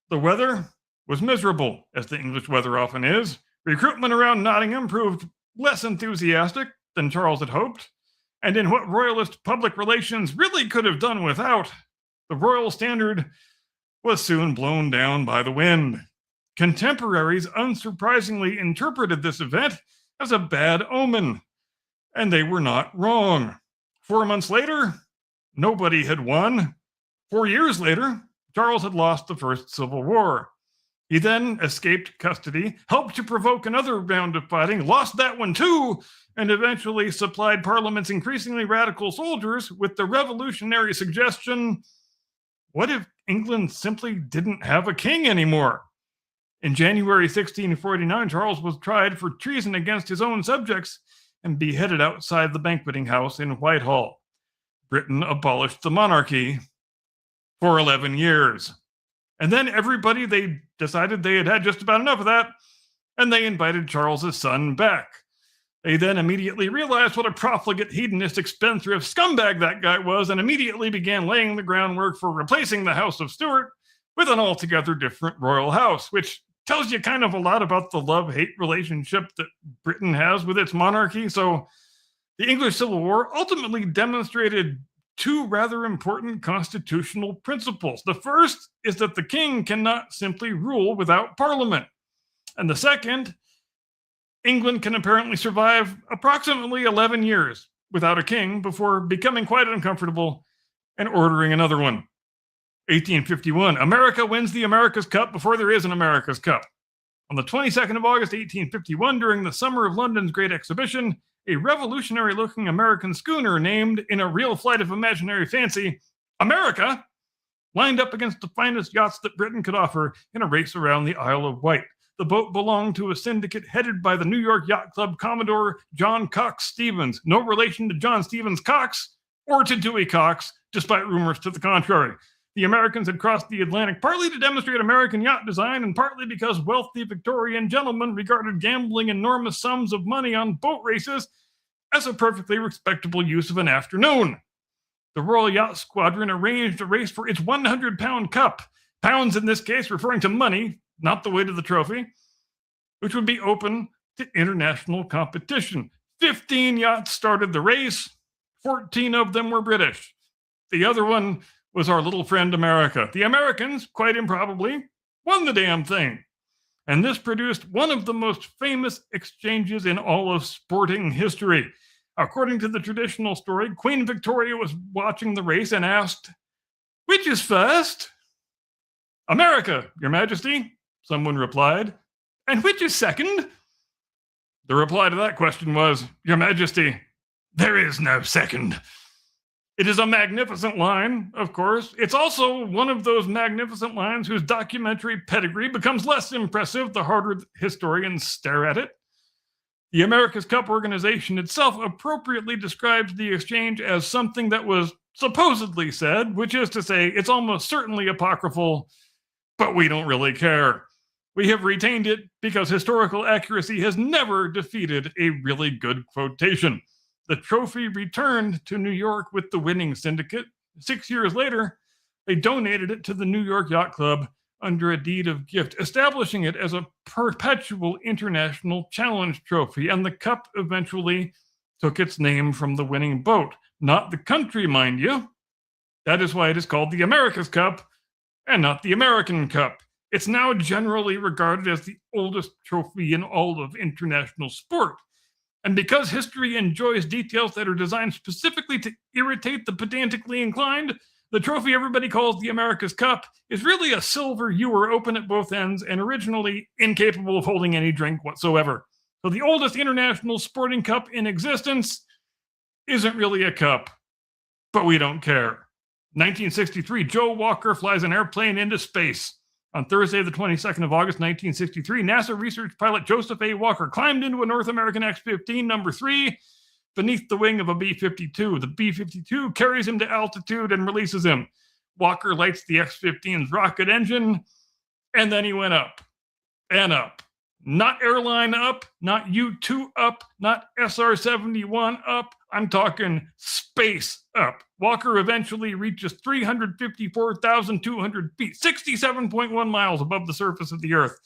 The weather was miserable, as the English weather often is. Recruitment around Nottingham proved less enthusiastic than Charles had hoped, and in what royalist public relations really could have done without, the royal standard was soon blown down by the wind. Contemporaries unsurprisingly interpreted this event as a bad omen, and they were not wrong. 4 months later, nobody had won. 4 years later, Charles had lost the First Civil War. He then escaped custody, helped to provoke another round of fighting, lost that one too, and eventually supplied Parliament's increasingly radical soldiers with the revolutionary suggestion, what if England simply didn't have a king anymore? In January 1649, Charles was tried for treason against his own subjects and beheaded outside the banqueting house in Whitehall. Britain abolished the monarchy for 11 years. And then everybody, they decided they had had just about enough of that, and they invited Charles's son back. They then immediately realized what a profligate, hedonistic, spendthrift scumbag that guy was, and immediately began laying the groundwork for replacing the House of Stuart with an altogether different royal house, which tells you kind of a lot about the love-hate relationship that Britain has with its monarchy. So the English Civil War ultimately demonstrated 2 rather important constitutional principles. The first is that the king cannot simply rule without Parliament. And the second, England can apparently survive approximately 11 years without a king before becoming quite uncomfortable and ordering another one. 1851, America wins the America's Cup before there is an America's Cup. On the 22nd of August, 1851, during the summer of London's Great Exhibition, a revolutionary-looking American schooner named, in a real flight of imaginary fancy, America, lined up against the finest yachts that Britain could offer in a race around the Isle of Wight. The boat belonged to a syndicate headed by the New York Yacht Club Commodore John Cox Stevens, no relation to John Stevens Cox or to Dewey Cox, despite rumors to the contrary. The Americans had crossed the Atlantic partly to demonstrate American yacht design and partly because wealthy Victorian gentlemen regarded gambling enormous sums of money on boat races as a perfectly respectable use of an afternoon. The Royal Yacht Squadron arranged a race for its 100-pound cup, pounds in this case referring to money, not the weight of the trophy, which would be open to international competition. 15 yachts started the race, 14 of them were British. The other one was our little friend America. The Americans, quite improbably, won the damn thing. And this produced one of the most famous exchanges in all of sporting history. According to the traditional story, Queen Victoria was watching the race and asked, "Which is first?" "America, Your Majesty," someone replied. "And which is second?" The reply to that question was, "Your Majesty, there is no second." It is a magnificent line, of course. It's also one of those magnificent lines whose documentary pedigree becomes less impressive the harder historians stare at it. The America's Cup organization itself appropriately describes the exchange as something that was supposedly said, which is to say, it's almost certainly apocryphal, but we don't really care. We have retained it because historical accuracy has never defeated a really good quotation. The trophy returned to New York with the winning syndicate. 6 years later, they donated it to the New York Yacht Club under a deed of gift, establishing it as a perpetual international challenge trophy. And the cup eventually took its name from the winning boat, not the country, mind you. That is why it is called the America's Cup and not the American Cup. It's now generally regarded as the oldest trophy in all of international sport. And because history enjoys details that are designed specifically to irritate the pedantically inclined, the trophy everybody calls the America's Cup is really a silver ewer open at both ends and originally incapable of holding any drink whatsoever. So the oldest international sporting cup in existence isn't really a cup, but we don't care. 1963, Joe Walker flies an airplane into space. On Thursday, the 22nd of August, 1963, NASA research pilot Joseph A. Walker climbed into a North American X-15 number 3 beneath the wing of a B-52. The B-52 carries him to altitude and releases him. Walker lights the X-15's rocket engine, and then he went up and up. Not airline up, not U-2 up, not SR-71 up. I'm talking space up. Walker eventually reaches 354,200 feet, 67.1 miles above the surface of the Earth.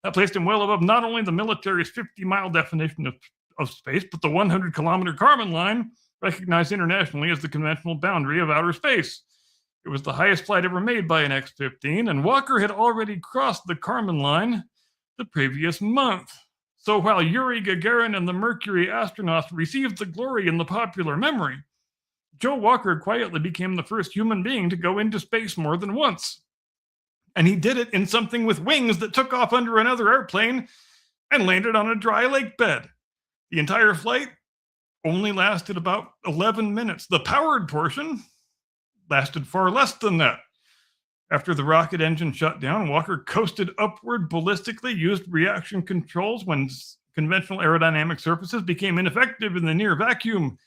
That placed him well above not only the military's 50-mile definition of space, but the 100-kilometer Kármán line, recognized internationally as the conventional boundary of outer space. It was the highest flight ever made by an X-15, and Walker had already crossed the Kármán line the previous month. So while Yuri Gagarin and the Mercury astronauts received the glory in the popular memory, Joe Walker quietly became the first human being to go into space more than once. And he did it in something with wings that took off under another airplane and landed on a dry lake bed. The entire flight only lasted about 11 minutes. The powered portion lasted far less than that. After the rocket engine shut down, Walker coasted upward ballistically, used reaction controls when conventional aerodynamic surfaces became ineffective in the near vacuum,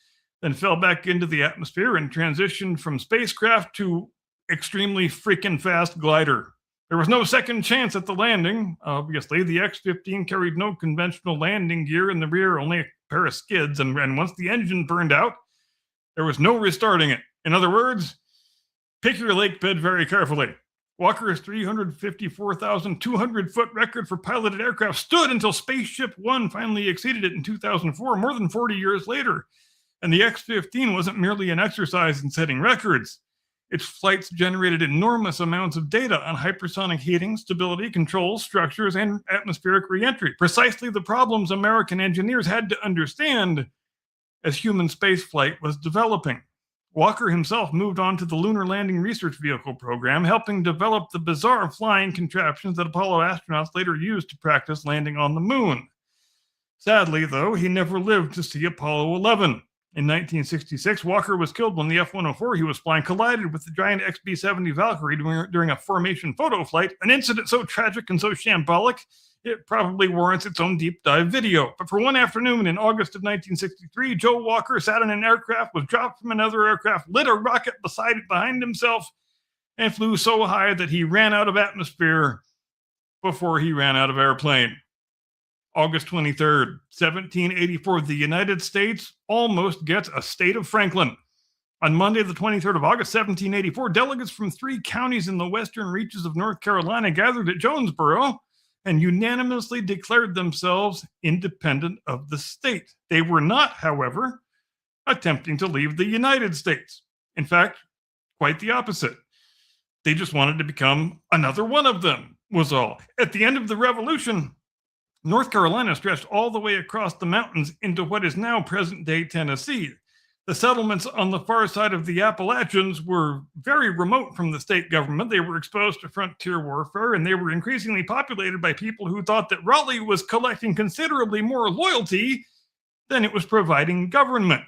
then fell back into the atmosphere and transitioned from spacecraft to extremely freaking fast glider. There was no second chance at the landing. Obviously, the X-15 carried no conventional landing gear in the rear, only a pair of skids, and once the engine burned out, there was no restarting it. In other words, pick your lake bed very carefully. Walker's 354,200-foot record for piloted aircraft stood until Spaceship One finally exceeded it in 2004, more than 40 years later. And the X-15 wasn't merely an exercise in setting records. Its flights generated enormous amounts of data on hypersonic heating, stability, controls, structures, and atmospheric reentry. Precisely the problems American engineers had to understand as human spaceflight was developing. Walker himself moved on to the Lunar Landing Research Vehicle program, helping develop the bizarre flying contraptions that Apollo astronauts later used to practice landing on the moon. Sadly, though, he never lived to see Apollo 11. In 1966, Walker was killed when the F-104 he was flying collided with the giant XB-70 Valkyrie during a formation photo flight, an incident so tragic and so shambolic, it probably warrants its own deep dive video. But for one afternoon in August of 1963, Joe Walker sat in an aircraft, was dropped from another aircraft, lit a rocket behind himself, and flew so high that he ran out of atmosphere before he ran out of airplane. August 23rd, 1784, the United States almost gets a state of Franklin. On Monday, the 23rd of August, 1784, delegates from 3 counties in the western reaches of North Carolina gathered at Jonesboro and unanimously declared themselves independent of the state. They were not, however, attempting to leave the United States. In fact, quite the opposite. They just wanted to become another one of them, was all. At the end of the Revolution, North Carolina stretched all the way across the mountains into what is now present-day Tennessee. The settlements on the far side of the Appalachians were very remote from the state government. They were exposed to frontier warfare, and they were increasingly populated by people who thought that Raleigh was collecting considerably more loyalty than it was providing government.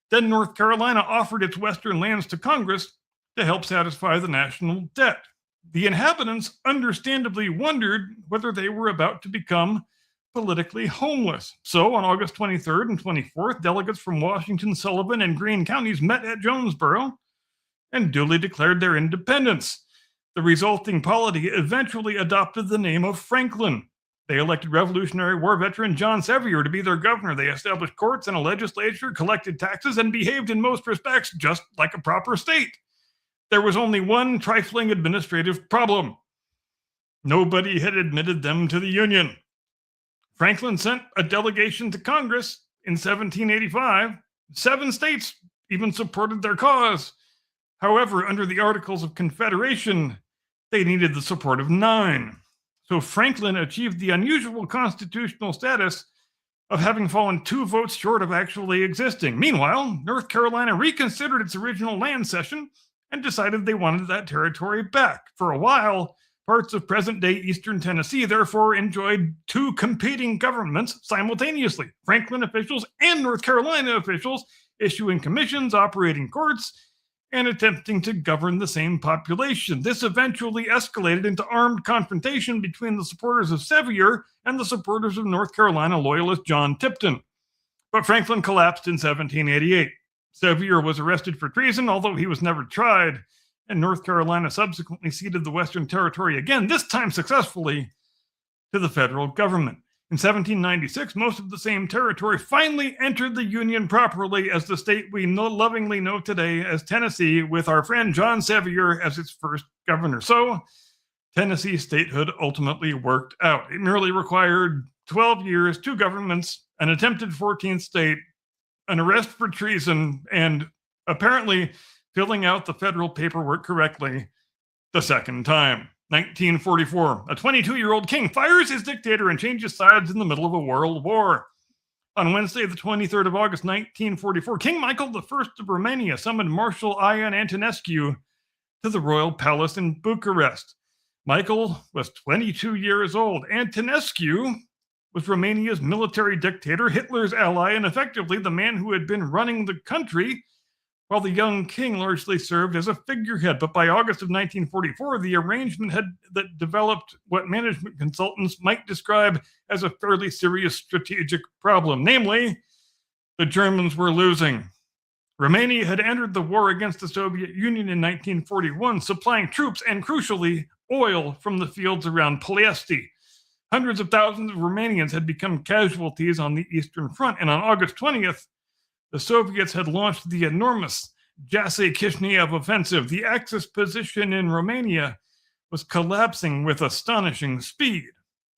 Then North Carolina offered its western lands to Congress to help satisfy the national debt. The inhabitants understandably wondered whether they were about to become politically homeless. So on August 23rd and 24th, delegates from Washington, Sullivan, and Greene counties met at Jonesboro and duly declared their independence. The resulting polity eventually adopted the name of Franklin. They elected Revolutionary War veteran John Sevier to be their governor. They established courts and a legislature, collected taxes, and behaved in most respects just like a proper state. There was only one trifling administrative problem. Nobody had admitted them to the Union. Franklin sent a delegation to Congress in 1785. 7 states even supported their cause. However, under the Articles of Confederation, they needed the support of 9. So Franklin achieved the unusual constitutional status of having fallen 2 votes short of actually existing. Meanwhile, North Carolina reconsidered its original land cession and decided they wanted that territory back. For a while, parts of present-day eastern Tennessee therefore enjoyed 2 competing governments simultaneously, Franklin officials and North Carolina officials issuing commissions, operating courts, and attempting to govern the same population. This eventually escalated into armed confrontation between the supporters of Sevier and the supporters of North Carolina loyalist John Tipton. But Franklin collapsed in 1788. Sevier was arrested for treason, although he was never tried, and North Carolina subsequently ceded the Western Territory again, this time successfully, to the federal government. In 1796, most of the same territory finally entered the Union properly as the state we lovingly know today as Tennessee, with our friend John Sevier as its first governor. So, Tennessee statehood ultimately worked out. It merely required 12 years, 2 governments, an attempted 14th state, an arrest for treason, and apparently filling out the federal paperwork correctly the second time. 1944, a 22-year-old king fires his dictator and changes sides in the middle of a world war. On Wednesday, the 23rd of August, 1944, King Michael I of Romania summoned Marshal Ion Antonescu to the royal palace in Bucharest. Michael was 22 years old. Antonescu was Romania's military dictator, Hitler's ally, and effectively the man who had been running the country, while the young king largely served as a figurehead. But by August of 1944, the arrangement that developed what management consultants might describe as a fairly serious strategic problem. Namely, the Germans were losing. Romania had entered the war against the Soviet Union in 1941, supplying troops and, crucially, oil from the fields around Ploiesti. Hundreds of thousands of Romanians had become casualties on the Eastern Front, and on August 20th, the Soviets had launched the enormous Jassy-Kishinev offensive. The Axis position in Romania was collapsing with astonishing speed.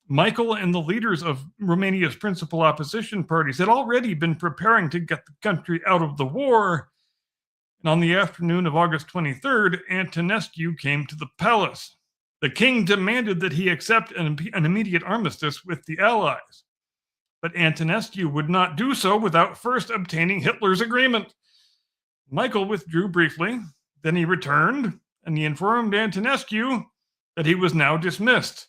Michael and the leaders of Romania's principal opposition parties had already been preparing to get the country out of the war, and on the afternoon of August 23rd, Antonescu came to the palace. The king demanded that he accept an immediate armistice with the Allies. But Antonescu would not do so without first obtaining Hitler's agreement. Michael withdrew briefly, then he returned, and he informed Antonescu that he was now dismissed,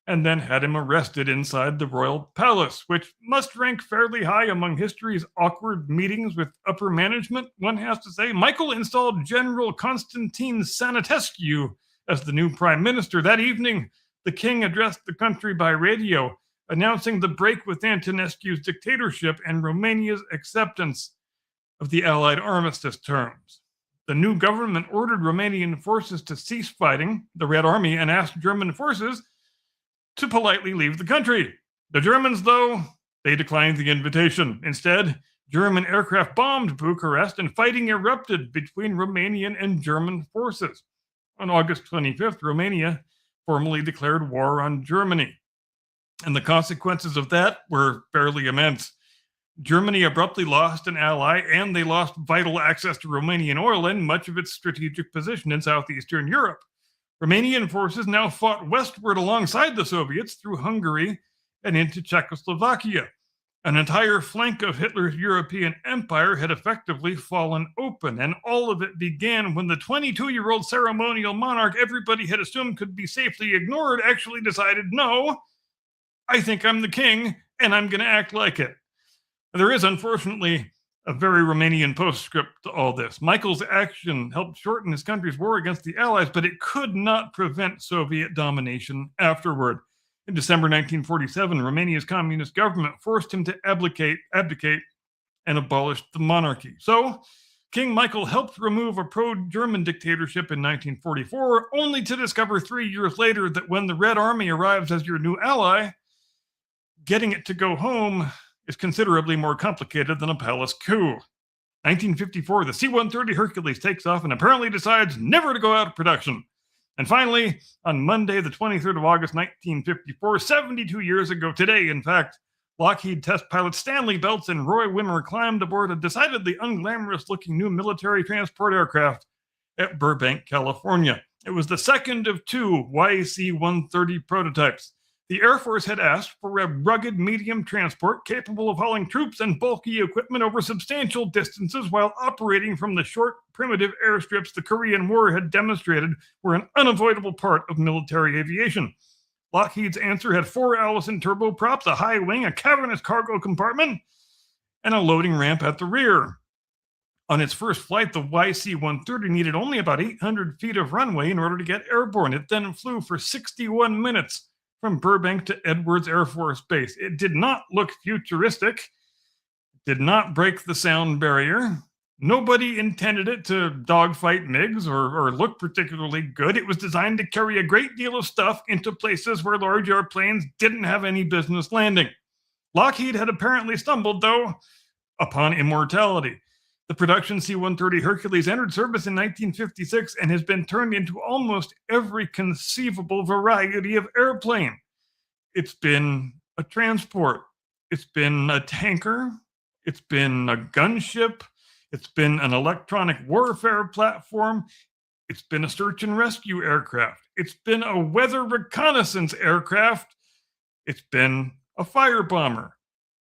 and then had him arrested inside the royal palace, which must rank fairly high among history's awkward meetings with upper management, one has to say. Michael installed General Constantine Sănătescu as the new prime minister. That evening, the king addressed the country by radio, announcing the break with Antonescu's dictatorship and Romania's acceptance of the Allied armistice terms. The new government ordered Romanian forces to cease fighting the Red Army and asked German forces to politely leave the country. The Germans, though, they declined the invitation. Instead, German aircraft bombed Bucharest and fighting erupted between Romanian and German forces. On August 25th, Romania formally declared war on Germany. And the consequences of that were fairly immense. Germany abruptly lost an ally, and they lost vital access to Romanian oil and much of its strategic position in southeastern Europe. Romanian forces now fought westward alongside the Soviets through Hungary and into Czechoslovakia. An entire flank of Hitler's European empire had effectively fallen open, and all of it began when the 22-year-old ceremonial monarch everybody had assumed could be safely ignored actually decided, no, I think I'm the king, and I'm going to act like it. There is, unfortunately, a very Romanian postscript to all this. Michael's action helped shorten his country's war against the Allies, but it could not prevent Soviet domination afterward. In December 1947, Romania's communist government forced him to abdicate, and abolished the monarchy. So, King Michael helped remove a pro-German dictatorship in 1944, only to discover 3 years later that when the Red Army arrives as your new ally, getting it to go home is considerably more complicated than a palace coup. 1954, the C-130 Hercules takes off and apparently decides never to go out of production. And finally, on Monday, the 23rd of August, 1954, 72 years ago today, in fact, Lockheed test pilots Stanley Belts and Roy Wimmer climbed aboard a decidedly unglamorous-looking new military transport aircraft at Burbank, California. It was the second of two YC-130 prototypes. The Air Force had asked for a rugged medium transport capable of hauling troops and bulky equipment over substantial distances while operating from the short, primitive airstrips the Korean War had demonstrated were an unavoidable part of military aviation. Lockheed's answer had 4 Allison turboprops, a high wing, a cavernous cargo compartment, and a loading ramp at the rear. On its first flight, the YC-130 needed only about 800 feet of runway in order to get airborne. It then flew for 61 minutes from Burbank to Edwards Air Force Base. It did not look futuristic, did not break the sound barrier. Nobody intended it to dogfight MiGs or look particularly good. It was designed to carry a great deal of stuff into places where large airplanes didn't have any business landing. Lockheed had apparently stumbled, though, upon immortality. The production C-130 Hercules entered service in 1956 and has been turned into almost every conceivable variety of airplane. It's been a transport. It's been a tanker. It's been a gunship. It's been an electronic warfare platform. It's been a search and rescue aircraft. It's been a weather reconnaissance aircraft. It's been a fire bomber,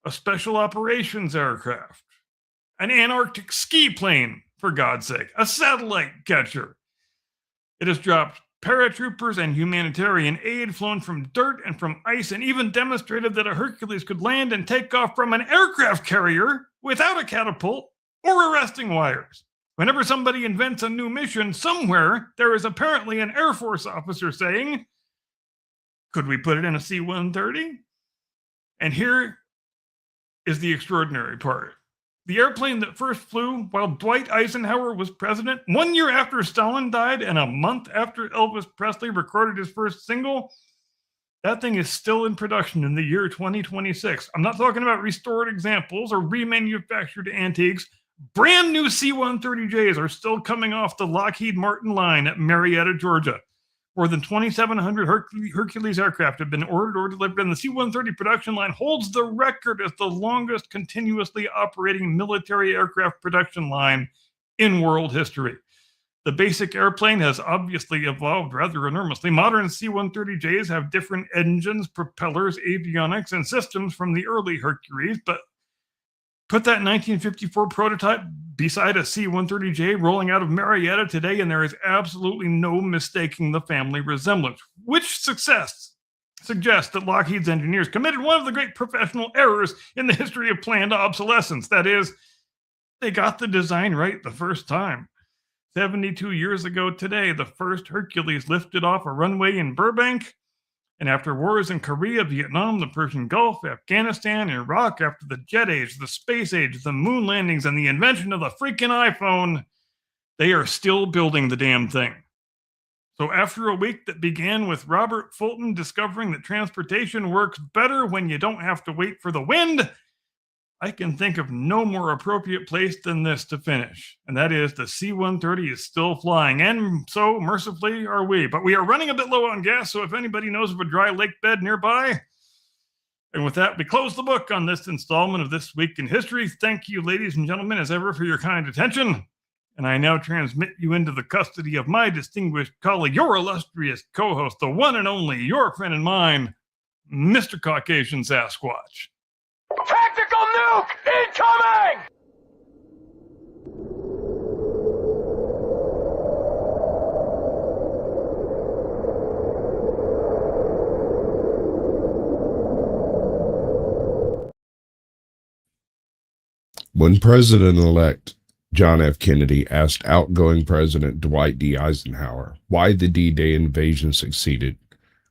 a special operations aircraft, an Antarctic ski plane, for God's sake, a satellite catcher. It has dropped paratroopers and humanitarian aid, flown from dirt and from ice, and even demonstrated that a Hercules could land and take off from an aircraft carrier without a catapult or arresting wires. Whenever somebody invents a new mission, somewhere there is apparently an Air Force officer saying, could we put it in a C-130? And here is the extraordinary part. The airplane that first flew while Dwight Eisenhower was president, 1 year after Stalin died and a month after Elvis Presley recorded his first single, that thing is still in production in the year 2026. I'm not talking about restored examples or remanufactured antiques. Brand new C-130Js are still coming off the Lockheed Martin line at Marietta, Georgia. More than 2,700 Hercules aircraft have been ordered or delivered, and the C-130 production line holds the record as the longest continuously operating military aircraft production line in world history. The basic airplane has obviously evolved rather enormously. Modern C-130Js have different engines, propellers, avionics, and systems from the early Hercules, but put that 1954 prototype beside a C-130J rolling out of Marietta today, and there is absolutely no mistaking the family resemblance. Which success suggests that Lockheed's engineers committed one of the great professional errors in the history of planned obsolescence. That is, they got the design right the first time. 72 years ago today, the first Hercules lifted off a runway in Burbank. And after wars in Korea, Vietnam, the Persian Gulf, Afghanistan, Iraq, after the jet age, the space age, the moon landings, and the invention of the freaking iPhone, they are still building the damn thing. So after a week that began with Robert Fulton discovering that transportation works better when you don't have to wait for the wind, I can think of no more appropriate place than this to finish, and that is the C-130 is still flying, and so mercifully are we. But we are running a bit low on gas, so if anybody knows of a dry lake bed nearby. And with that, we close the book on this installment of This Week in History. Thank you, ladies and gentlemen, as ever, for your kind attention. And I now transmit you into the custody of my distinguished colleague, your illustrious co-host, the one and only, your friend and mine, Mr. Caucasian Sasquatch. Tactical nuke incoming! When President-elect John F. Kennedy asked outgoing President Dwight D. Eisenhower why the D-Day invasion succeeded,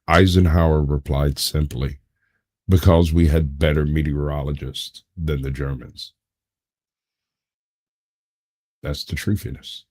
Eisenhower replied simply, "Because we had better meteorologists than the Germans." That's the truthiness.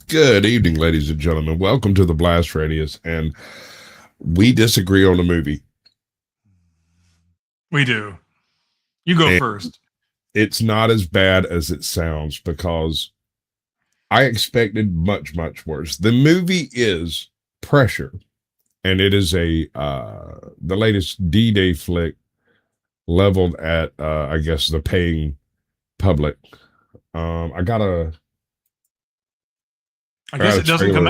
Good evening, ladies and gentlemen. Welcome to the Blast Radius, and we disagree on the movie. We do. You go first. It's not as bad as it sounds because I expected much, much worse. The movie is Pressure, and it is the latest D-Day flick leveled at, I guess, the paying public. I guess it doesn't come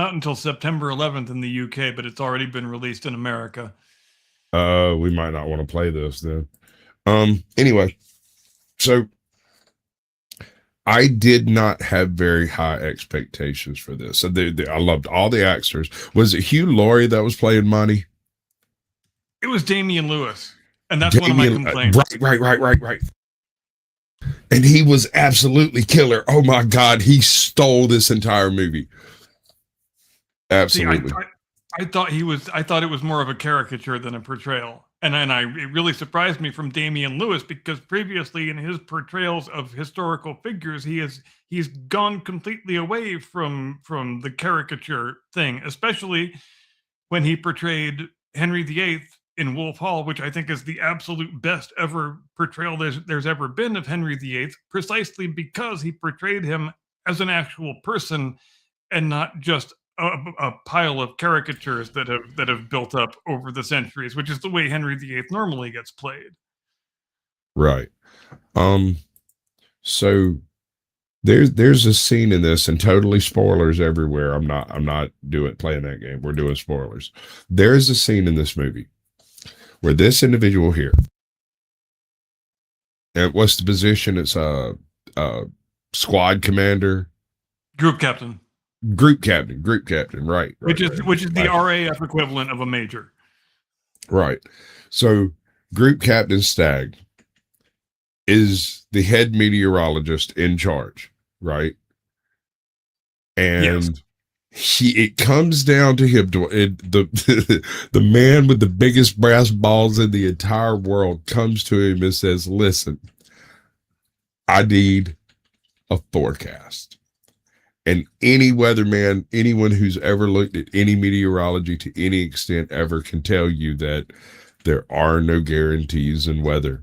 out until September 11th in the UK, but it's already been released in America. We might not want to play this then. Anyway, so I did not have very high expectations for this. So I loved all the actors. Was it Hugh Laurie that was playing Monty? It was Damian Lewis, and that's one of my complaints. Right. And he was absolutely killer. Oh my God, he stole this entire movie. Absolutely. See, I thought it was more of a caricature than a portrayal. And it really surprised me from Damian Lewis, because previously in his portrayals of historical figures, he's gone completely away from the caricature thing, especially when he portrayed Henry VIII in Wolf Hall, which I think is the absolute best ever portrayal there's ever been of Henry VIII, precisely because he portrayed him as an actual person and not just a pile of caricatures that have built up over the centuries, which is the way Henry VIII normally gets played. Right. So there's a scene in this, and totally spoilers everywhere. I'm not playing that game. We're doing spoilers. There is a scene in this movie where this individual here, and what's the position? It's a squad commander, group captain, right? Which is the RAF equivalent of a major. Right. So Group Captain Stagg is the head meteorologist in charge, right? And it comes down to him. The man with the biggest brass balls in the entire world comes to him and says, "Listen, I need a forecast." And any weatherman, anyone who's ever looked at any meteorology to any extent ever, can tell you that there are no guarantees in weather.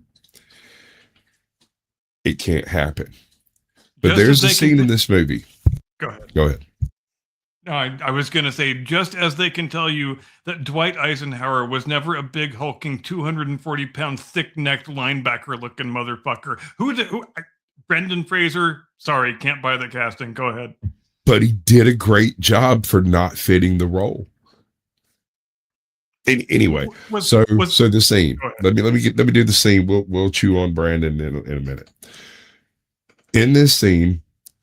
It can't happen. But there's a scene in this movie. Go ahead. No, I was going to say, just as they can tell you that Dwight Eisenhower was never a big, hulking, 240-pound, thick-necked linebacker-looking motherfucker. Who? Brendan Fraser? Sorry, can't buy the casting. Go ahead. But he did a great job for not fitting the role. Anyway, so the scene. Let me do the scene. We'll chew on Brandon in a minute. In this scene,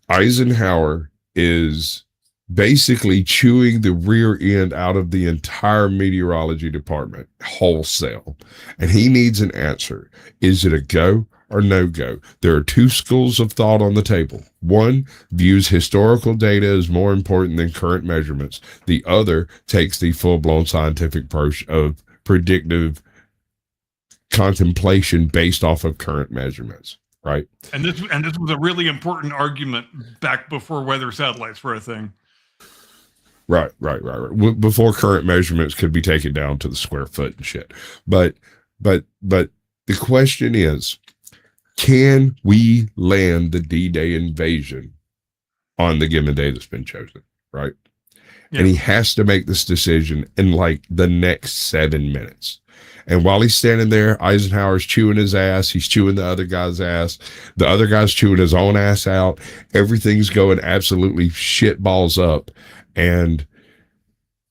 Eisenhower is basically chewing the rear end out of the entire meteorology department wholesale, and he needs an answer. Is it a go or no go? There are two schools of thought on the table. One views historical data as more important than current measurements. The other takes the full-blown scientific approach of predictive contemplation based off of current measurements. Right. And this was a really important argument back before weather satellites were a thing. Right. Before current measurements could be taken down to the square foot and shit. But the question is, can we land the D-Day invasion on the given day that's been chosen? Right. Yeah. And he has to make this decision in like the next 7 minutes. And while he's standing there, Eisenhower's chewing his ass. He's chewing the other guy's ass. The other guy's chewing his own ass out. Everything's going absolutely shit balls up. And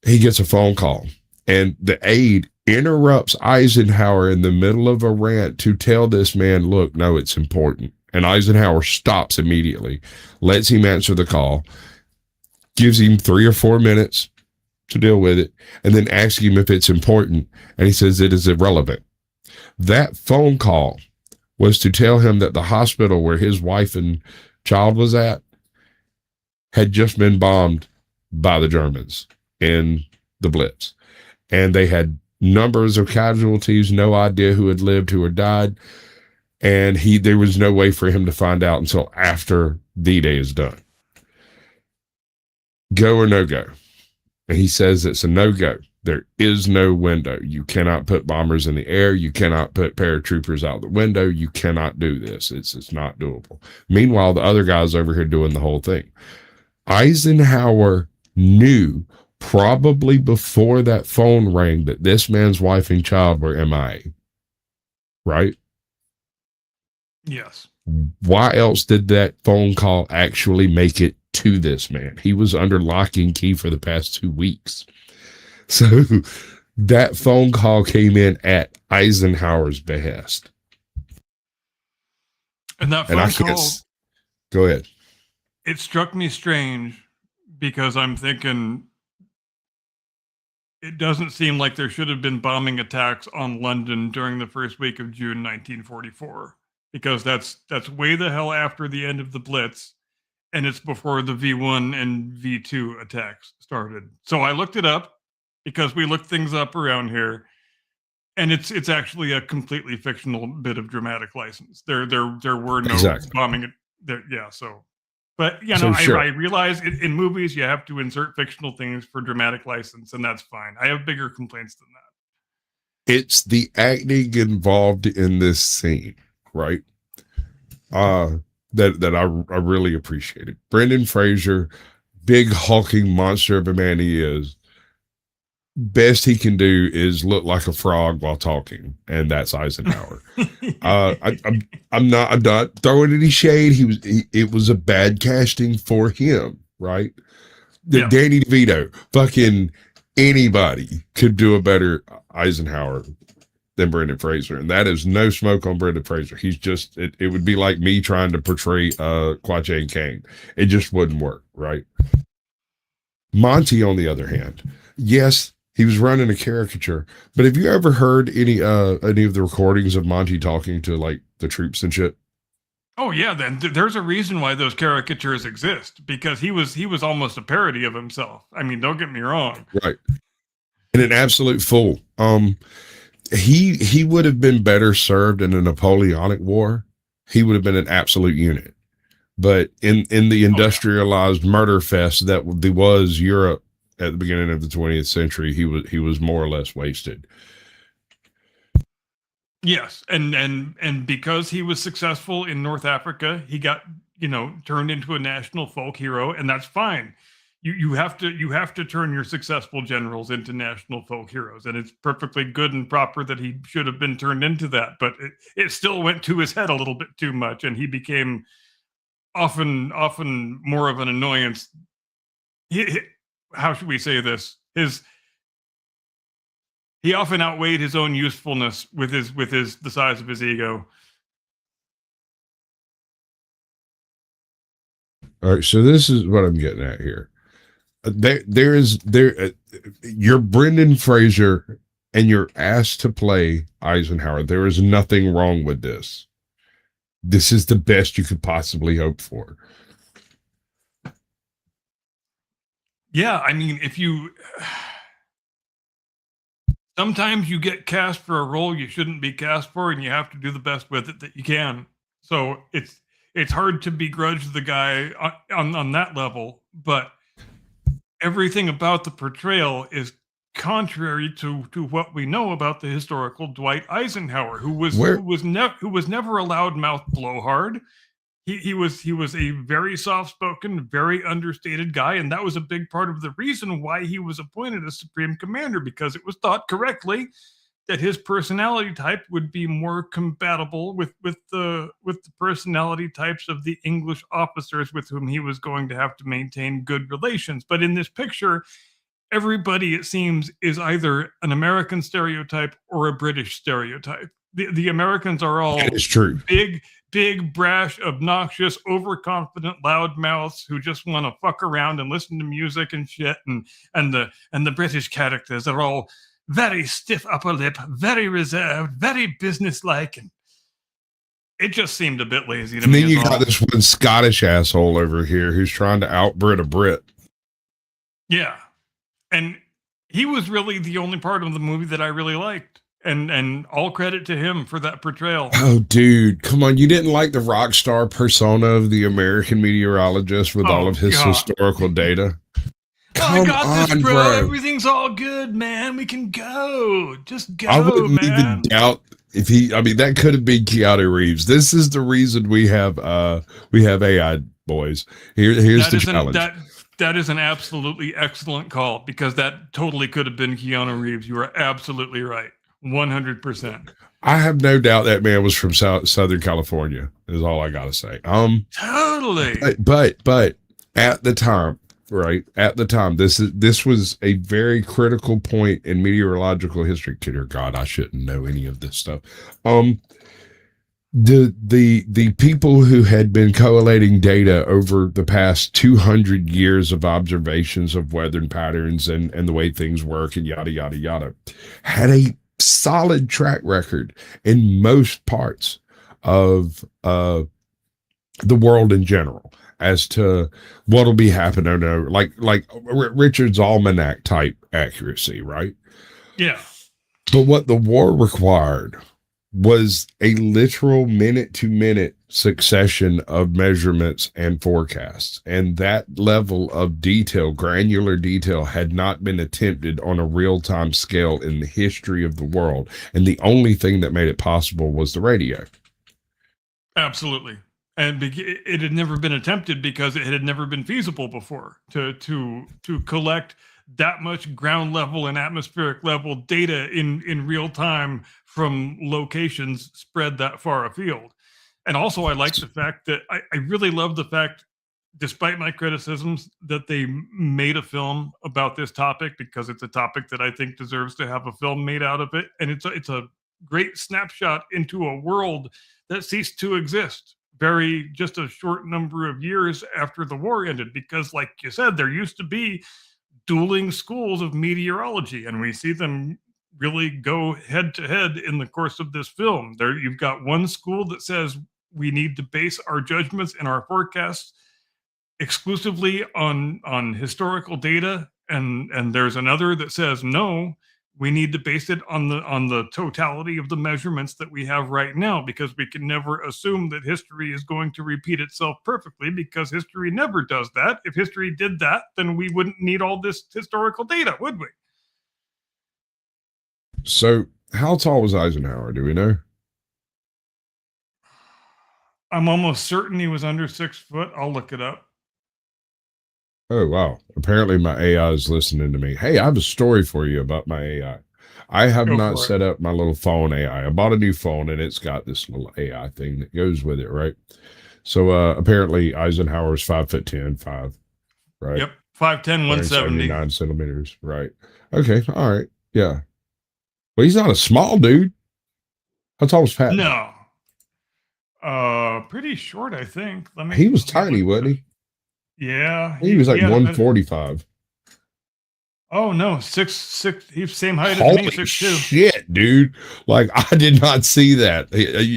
he gets a phone call. And the aide interrupts Eisenhower in the middle of a rant to tell this man, look, no, it's important. And Eisenhower stops immediately, lets him answer the call, gives him 3 or 4 minutes to deal with it, and then asks him if it's important, and he says it is irrelevant. That phone call was to tell him that the hospital where his wife and child was at had just been bombed by the Germans in the Blitz, and they had numbers of casualties, no idea who had lived, who had died, and there was no way for him to find out until after D-Day is done. Go or no go? And he says it's a no-go. There is no window. You cannot put bombers in the air. You cannot put paratroopers out the window. You cannot do this. It's not doable. Meanwhile, the other guy's over here doing the whole thing. Eisenhower knew probably before that phone rang that this man's wife and child were MIA. Right? Yes. Why else did that phone call actually make it to this man? He was under lock and key for the past 2 weeks. So that phone call came in at Eisenhower's behest. And that phone call, go ahead. It struck me strange because I'm thinking, it doesn't seem like there should have been bombing attacks on London during the first week of June 1944, because that's way the hell after the end of the Blitz, and it's before the V1 and V2 attacks started. So I looked it up because we look things up around here, and it's actually a completely fictional bit of dramatic license. There were no Exactly. bombing. Yeah, so. But, you So, know, sure. I realize in movies you have to insert fictional things for dramatic license, and that's fine. I have bigger complaints than that. It's the acting involved in this scene, right? That I really appreciated. Brendan Fraser, big hulking monster of a man he is, best he can do is look like a frog while talking, and that's Eisenhower. I'm not throwing any shade. It was a bad casting for him, right? Yeah. Danny DeVito, fucking anybody could do a better Eisenhower than Brendan Fraser, and that is no smoke on Brendan Fraser. He's just it would be like me trying to portray Kwai Kane. It just wouldn't work, right? Monty, on the other hand, yes, he was running a caricature, but have you ever heard any of the recordings of Monty talking to like the troops and shit? Oh yeah, then there's a reason why those caricatures exist, because he was almost a parody of himself. I mean, don't get me wrong. Right. And an absolute fool. He would have been better served in a Napoleonic War. He would have been an absolute unit. But in the industrialized murder fest that was Europe at the beginning of the 20th century, he was more or less wasted. Yes, and because he was successful in North Africa, he got, you know, turned into a national folk hero, and that's fine. You have to turn your successful generals into national folk heroes, and it's perfectly good and proper that he should have been turned into that. But it still went to his head a little bit too much, and he became often more of an annoyance. How should we say this? He often outweighed his own usefulness with the size of his ego. All right, so this is what I'm getting at here. You're Brendan Fraser and you're asked to play Eisenhower. There is nothing wrong with this. This is the best you could possibly hope for. Yeah, I mean, sometimes you get cast for a role you shouldn't be cast for, and you have to do the best with it that you can. So it's hard to begrudge the guy on that level, but everything about the portrayal is contrary to what we know about the historical Dwight Eisenhower, who was never a loudmouth blowhard. He was a very soft-spoken, very understated guy, and that was a big part of the reason why he was appointed as Supreme Commander, because it was thought correctly that his personality type would be more compatible with the personality types of the English officers with whom he was going to have to maintain good relations. But in this picture, everybody, it seems, is either an American stereotype or a British stereotype. The Americans are all It's true. big, brash, obnoxious, overconfident loudmouths who just want to fuck around and listen to music and shit. And the British characters are all very stiff upper lip, very reserved, very businesslike, and it just seemed a bit lazy to me. And then you got this one Scottish asshole over here who's trying to out-Brit a Brit. Yeah, and he was really the only part of the movie that I really liked, and all credit to him for that portrayal. Oh, dude, come on! You didn't like the rock star persona of the American meteorologist with all of his historical data? I got this, bro. Everything's all good, man. We can go. Just go, I wouldn't man. even doubt if that could have been Keanu Reeves. This is the reason we have AI, boys. Here's the challenge. That is an absolutely excellent call, because that totally could have been Keanu Reeves. You are absolutely right. 100%. I have no doubt that man was from Southern California, is all I gotta say. Totally. But at the time, right? At the time, this was a very critical point in meteorological history. Dear God, I shouldn't know any of this stuff. the people who had been collating data over the past 200 years of observations of weather patterns and the way things work and yada yada yada had a solid track record in most parts of the world in general as to what'll be happening, like Richard's Almanac type accuracy, right? Yeah. But what the war required was a literal minute to minute succession of measurements and forecasts. And that level of detail, granular detail, had not been attempted on a real time scale in the history of the world. And the only thing that made it possible was the radio. Absolutely. And it had never been attempted because it had never been feasible before to collect that much ground level and atmospheric level data in real time from locations spread that far afield. And also, I like the fact that I really love the fact, despite my criticisms, that they made a film about this topic, because it's a topic that I think deserves to have a film made out of it. And it's a great snapshot into a world that ceased to exist just a short number of years after the war ended, because like you said, there used to be dueling schools of meteorology, and we see them really go head to head in the course of this film. There you've got one school that says we need to base our judgments and our forecasts exclusively on historical data, and there's another that says no, we need to base it on the totality of the measurements that we have right now, because we can never assume that history is going to repeat itself perfectly, because history never does that. If history did that, then we wouldn't need all this historical data, would we? So how tall was Eisenhower? Do we know? I'm almost certain he was under 6 foot. I'll look it up. Oh, wow. Apparently my AI is listening to me. Hey, I have a story for you about my AI. I have not set up my little phone AI. I bought a new phone and it's got this little AI thing that goes with it, right? So apparently Eisenhower is 5'10", right? Yep. 5'10", 170. 9 centimeters, right? Okay, all right. Yeah. Well, he's not a small dude. How tall was Pat? No. Pretty short, I think. He was tiny, wasn't he? Yeah. He was like 145. Oh no, 6'6". He's same height as me, 6'2". Shit, dude! Like I did not see that.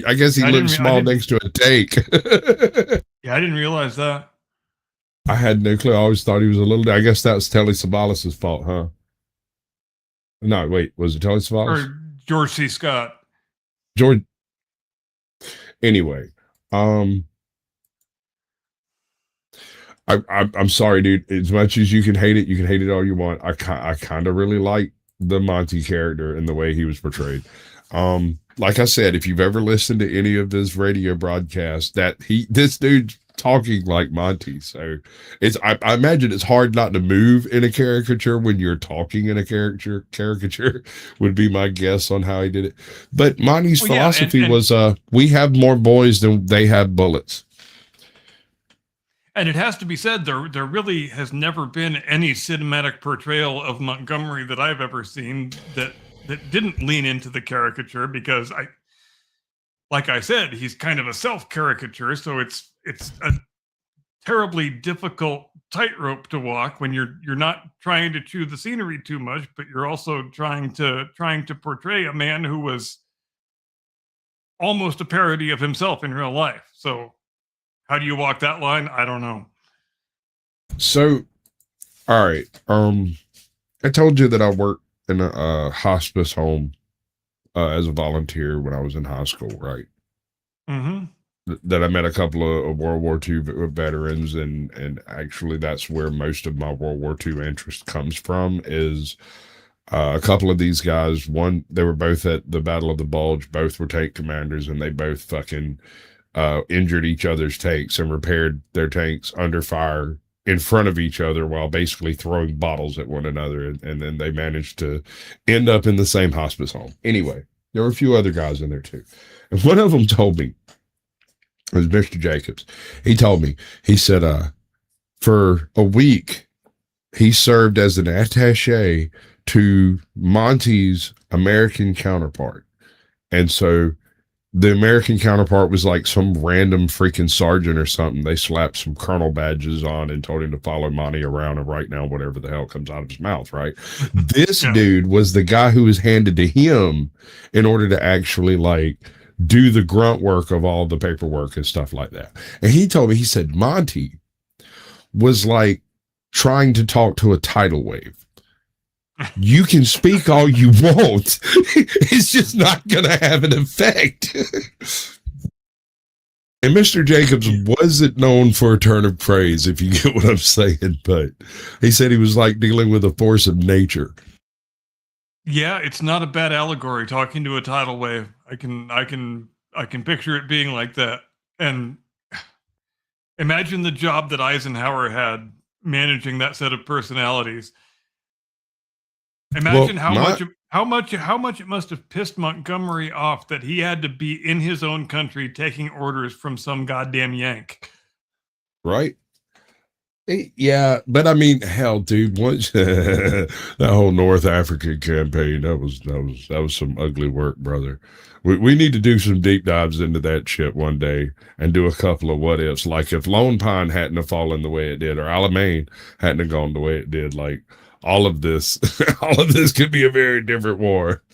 I guess he looked small next to a tank. Yeah, I didn't realize that. I had no clue. I always thought he was a little. I guess that was Telly Savalas' fault, huh? No, wait, was it Telly Savalas or George C. Scott? George. Anyway, I'm sorry, dude. As much as you can hate it all you want. I kind of really like the Monty character and the way he was portrayed. Like I said, if you've ever listened to any of his radio broadcasts, this dude's talking like Monty. So I imagine it's hard not to move in a caricature when you're talking in a caricature would be my guess on how he did it. But Monty's philosophy was, we have more boys than they have bullets. And it has to be said, there really has never been any cinematic portrayal of Montgomery that I've ever seen that didn't lean into the caricature, because like I said, he's kind of a self-caricature, so it's a terribly difficult tightrope to walk when you're not trying to chew the scenery too much, but you're also trying to portray a man who was almost a parody of himself in real life. So how do you walk that line? I don't know. So, all right. I told you that I worked in a hospice home as a volunteer when I was in high school, right? Mm-hmm. That I met a couple of World War II veterans, and actually that's where most of my World War II interest comes from, is a couple of these guys. One, they were both at the Battle of the Bulge. Both were tank commanders, and they both fucking injured each other's tanks and repaired their tanks under fire in front of each other while basically throwing bottles at one another. And then they managed to end up in the same hospice home. Anyway, there were a few other guys in there too. And one of them told me, it was Mr. Jacobs. He told me, he said, for a week, he served as an attaché to Monty's American counterpart. And so The American counterpart was like some random freaking sergeant or something. They slapped some colonel badges on and told him to follow Monty around and write down whatever the hell comes out of his mouth, right? This dude was the guy who was handed to him in order to actually like do the grunt work of all the paperwork and stuff like that. And he told me, he said, Monty was like trying to talk to a tidal wave. You can speak all you want. It's just not going to have an effect. And Mr. Jacobs wasn't known for a turn of praise, if you get what I'm saying, but he said he was like dealing with a force of nature. Yeah, it's not a bad allegory, talking to a tidal wave. I can picture it being like that. And imagine the job that Eisenhower had managing that set of personalities. Imagine how much it must have pissed Montgomery off that he had to be in his own country taking orders from some goddamn Yank. Right? Yeah, but I mean, hell, dude, once that whole North African campaign, that was some ugly work, brother. We need to do some deep dives into that shit one day and do a couple of what ifs. Like if Lone Pine hadn't have fallen the way it did, or Alamein hadn't have gone the way it did, like all of this could be a very different war.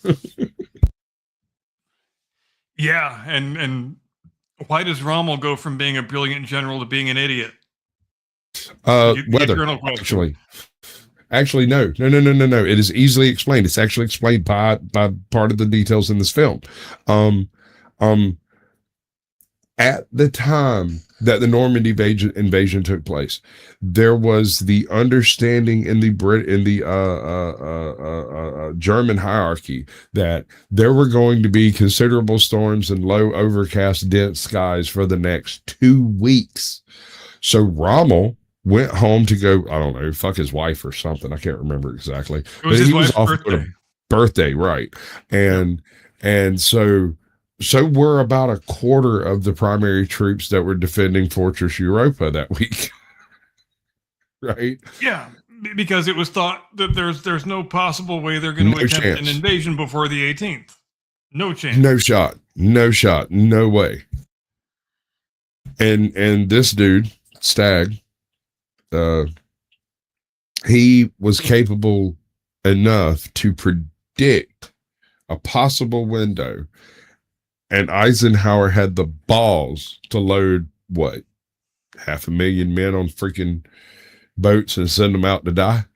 Yeah, and why does Rommel go from being a brilliant general to being an idiot? Weather, actually, no. It is easily explained. It's actually explained by part of the details in this film. At the time that the Normandy invasion took place, there was the understanding in the German hierarchy that there were going to be considerable storms and low, overcast, dense skies for the next 2 weeks. So Rommel went home to go, I don't know, fuck his wife or something. I can't remember exactly. It was his wife's birthday, right? And so we're about a quarter of the primary troops that were defending Fortress Europa that week. Right? Yeah, because it was thought that there's no possible way they're going to attempt an invasion before the 18th. No chance. No shot. No way. And this dude, Stagg, he was capable enough to predict a possible window, and Eisenhower had the balls to load 500,000 men on freaking boats and send them out to die.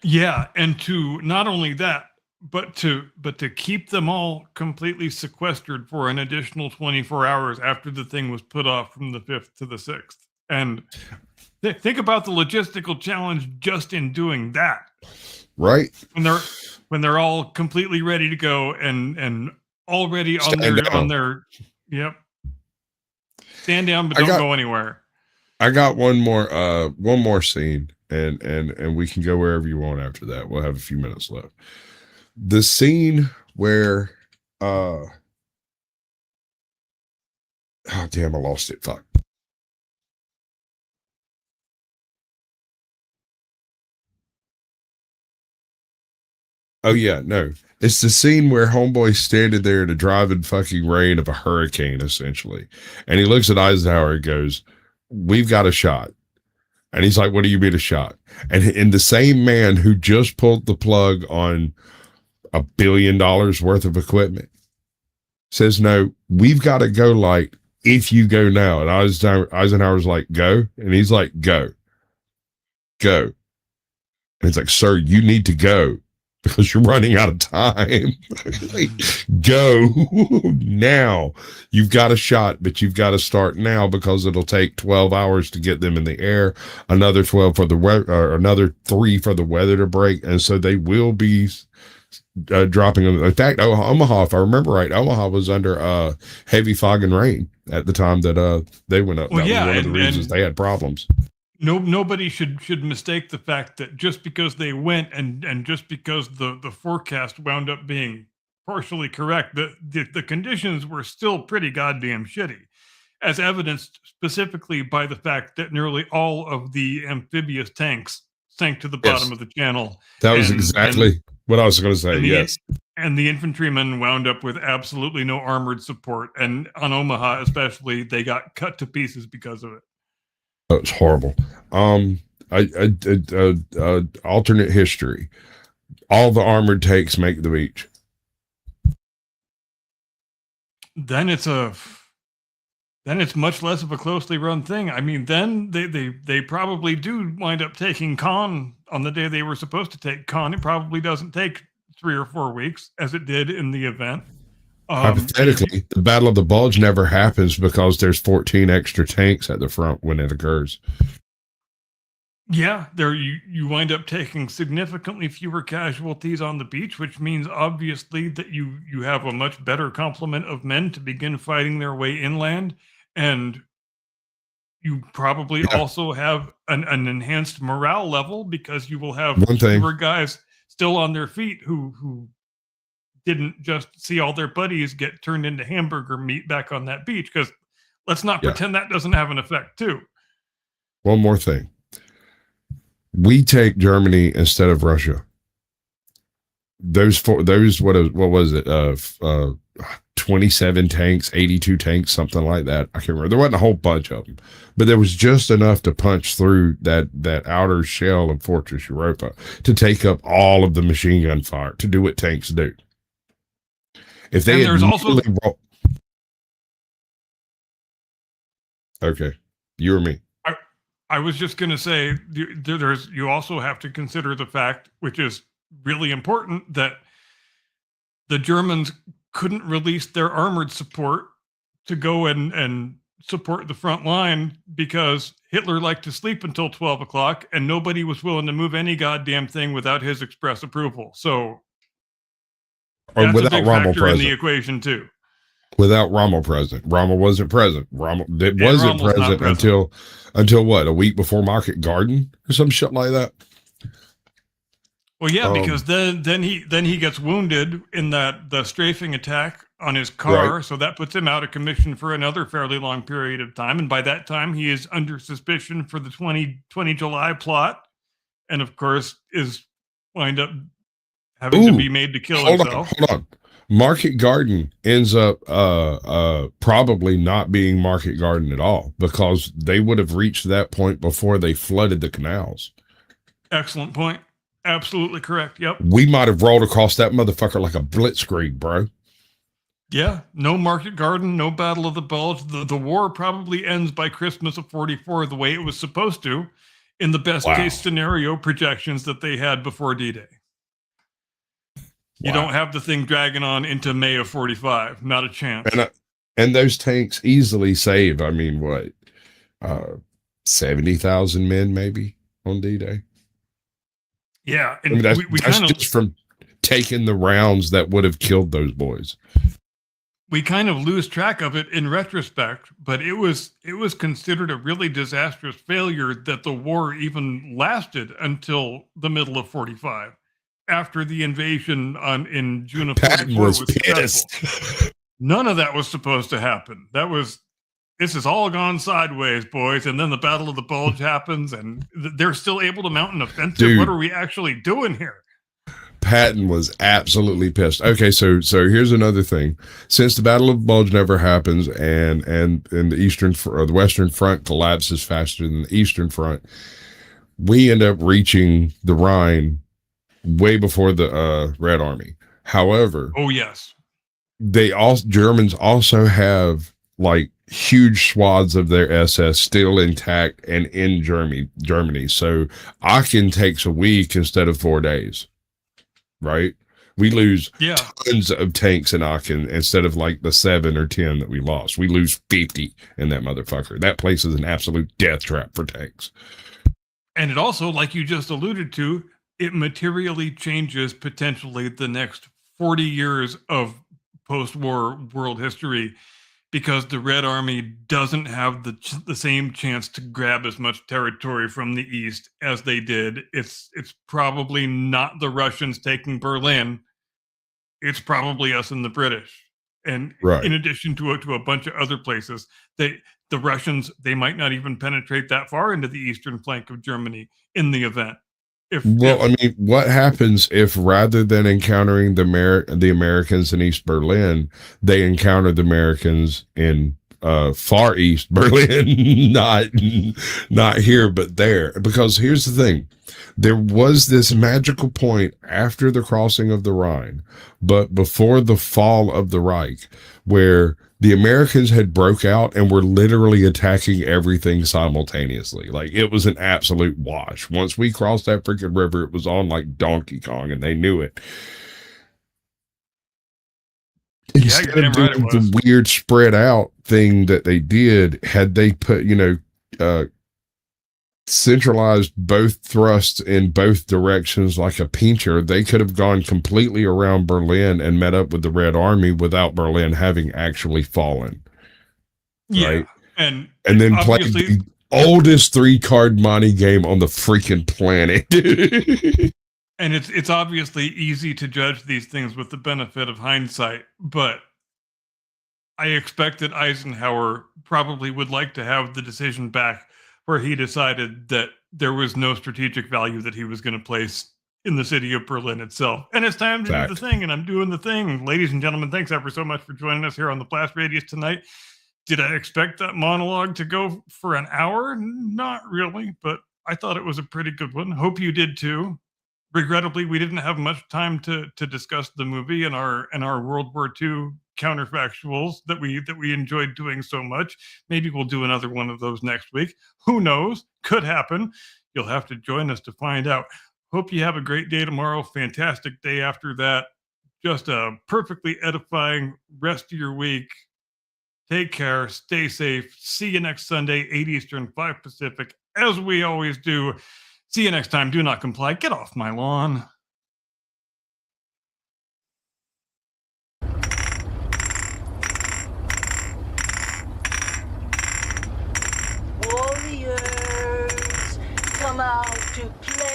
Yeah, and to not only that, but to keep them all completely sequestered for an additional 24 hours after the thing was put off from the 5th to the 6th. And think about the logistical challenge just in doing that. Right. When they're all completely ready to go and already on their yep. Stand down, but don't go anywhere. I got one more scene, and we can go wherever you want after that. We'll have a few minutes left. The scene where oh damn, I lost it. Fuck. Oh yeah, no. It's the scene where Homeboy's standing there in the driving fucking rain of a hurricane, essentially. And he looks at Eisenhower and goes, "We've got a shot." And he's like, "What do you mean a shot?" And the same man who just pulled the plug on $1 billion worth of equipment says, "No, we've got to go like, if you go now." And Eisenhower's like, "Go?" And he's like, "Go. Go." And it's like, "Sir, you need to go because you're running out of time." Like, go now. You've got a shot, but you've got to start now because it'll take 12 hours to get them in the air, another 12 for the weather, or another 3 for the weather to break. And so they will be dropping them. In fact, Omaha, if I remember right, Omaha was under heavy fog and rain at the time that they went up. Well, that was one of the reasons they had problems. Nobody should mistake the fact that just because they went and just because the forecast wound up being partially correct, the conditions were still pretty goddamn shitty, as evidenced specifically by the fact that nearly all of the amphibious tanks sank to the bottom of the channel. That was exactly what I was going to say. Yes. And the infantrymen wound up with absolutely no armored support. And on Omaha, especially, they got cut to pieces because of it. Oh, it's horrible. Alternate history. All the armored tanks make the beach. Then it's much less of a closely run thing. I mean, then they probably do wind up taking Caen on the day they were supposed to take Caen. It probably doesn't take 3 or 4 weeks as it did in the event. Hypothetically, the Battle of the Bulge never happens because there's 14 extra tanks at the front when it occurs. Yeah, there you wind up taking significantly fewer casualties on the beach, which means obviously that you have a much better complement of men to begin fighting their way inland, and you probably also have an enhanced morale level because you will have fewer guys still on their feet who didn't just see all their buddies get turned into hamburger meat back on that beach. Because let's not pretend that doesn't have an effect too. One more thing. We take Germany instead of Russia. What was it? 27 tanks, 82 tanks, something like that. I can't remember. There wasn't a whole bunch of them, but there was just enough to punch through that outer shell of Fortress Europa to take up all of the machine gun fire, to do what tanks do. If they had okay, you or me. I was just going to say, you also have to consider the fact, which is really important, that the Germans couldn't release their armored support to go and support the front line because Hitler liked to sleep until 12 o'clock and nobody was willing to move any goddamn thing without his express approval. So that's a big factor in the equation too. Without Rommel present. Rommel wasn't present. Wasn't present until what, a week before Market Garden or some shit like that. Well, yeah, because then he gets wounded in the strafing attack on his car, right. So that puts him out of commission for another fairly long period of time. And by that time, he is under suspicion for the 20 July plot, and of course is wind up having to be made to kill himself. Hold on. Market Garden ends up probably not being Market Garden at all because they would have reached that point before they flooded the canals. Excellent point. Absolutely correct. Yep. We might have rolled across that motherfucker like a blitzkrieg, bro. Yeah. No Market Garden, no Battle of the Bulge. The war probably ends by Christmas of 44 the way it was supposed to in the best case scenario projections that they had before D-Day. You don't have the thing dragging on into May of 45. Not a chance. And those tanks easily save, 70,000 men maybe on D-Day. Yeah. And that's just from taking the rounds that would have killed those boys. We kind of lose track of it in retrospect, but it was considered a really disastrous failure that the war even lasted until the middle of 45. After the invasion in June of 44 was successful. None of that was supposed to happen. This has all gone sideways, boys. And then the Battle of the Bulge happens, and they're still able to mount an offensive. Dude, what are we actually doing here? Patton was absolutely pissed. Okay, so here's another thing. Since the Battle of the Bulge never happens, and the Western Front collapses faster than the Eastern Front, we end up reaching the Rhine way before the Red Army. However, yes, Germans also have like huge swaths of their SS still intact and in Germany. So Aachen takes a week instead of 4 days. Right? We lose tons of tanks in Aachen instead of like the 7 or 10 that we lost. We lose 50 in that motherfucker. That place is an absolute death trap for tanks. And it also, like you just alluded to, it materially changes potentially the next 40 years of post-war world history because the Red Army doesn't have the same chance to grab as much territory from the East as they did. It's probably not the Russians taking Berlin. It's probably us and the British. And in addition to a bunch of other places, the Russians, they might not even penetrate that far into the eastern flank of Germany in the event. Well, I mean, what happens if rather than encountering the Americans in East Berlin, they encounter the Americans in far East Berlin, not here but there? Because here's the thing. There was this magical point after the crossing of the Rhine, but before the fall of the Reich, where the Americans had broke out and were literally attacking everything simultaneously. Like, it was an absolute wash. Once we crossed that freaking river, it was on like Donkey Kong, and they knew it. Instead of doing the weird spread out thing that they did, had they put, centralized both thrusts in both directions like a pincher, they could have gone completely around Berlin and met up with the Red Army without Berlin having actually fallen. Yeah. Right? And then play the oldest 3-card money game on the freaking planet. And it's obviously easy to judge these things with the benefit of hindsight, but I expect that Eisenhower probably would like to have the decision back where he decided that there was no strategic value that he was going to place in the city of Berlin itself. And it's time to do the thing, and I'm doing the thing. Ladies and gentlemen, thanks ever so much for joining us here on the Blast Radius tonight. Did I expect that monologue to go for an hour? Not really, but I thought it was a pretty good one. Hope you did too. Regrettably, we didn't have much time to discuss the movie and our World War II counterfactuals that we enjoyed doing so much. Maybe we'll do another one of those next week. Who knows? Could happen. You'll have to join us to find out. Hope you have a great day tomorrow. Fantastic day after that. Just a perfectly edifying rest of your week. Take care. Stay safe. See you next Sunday, 8 Eastern, 5 Pacific, as we always do. See you next time. Do not comply. Get off my lawn. Warriors, come out to play.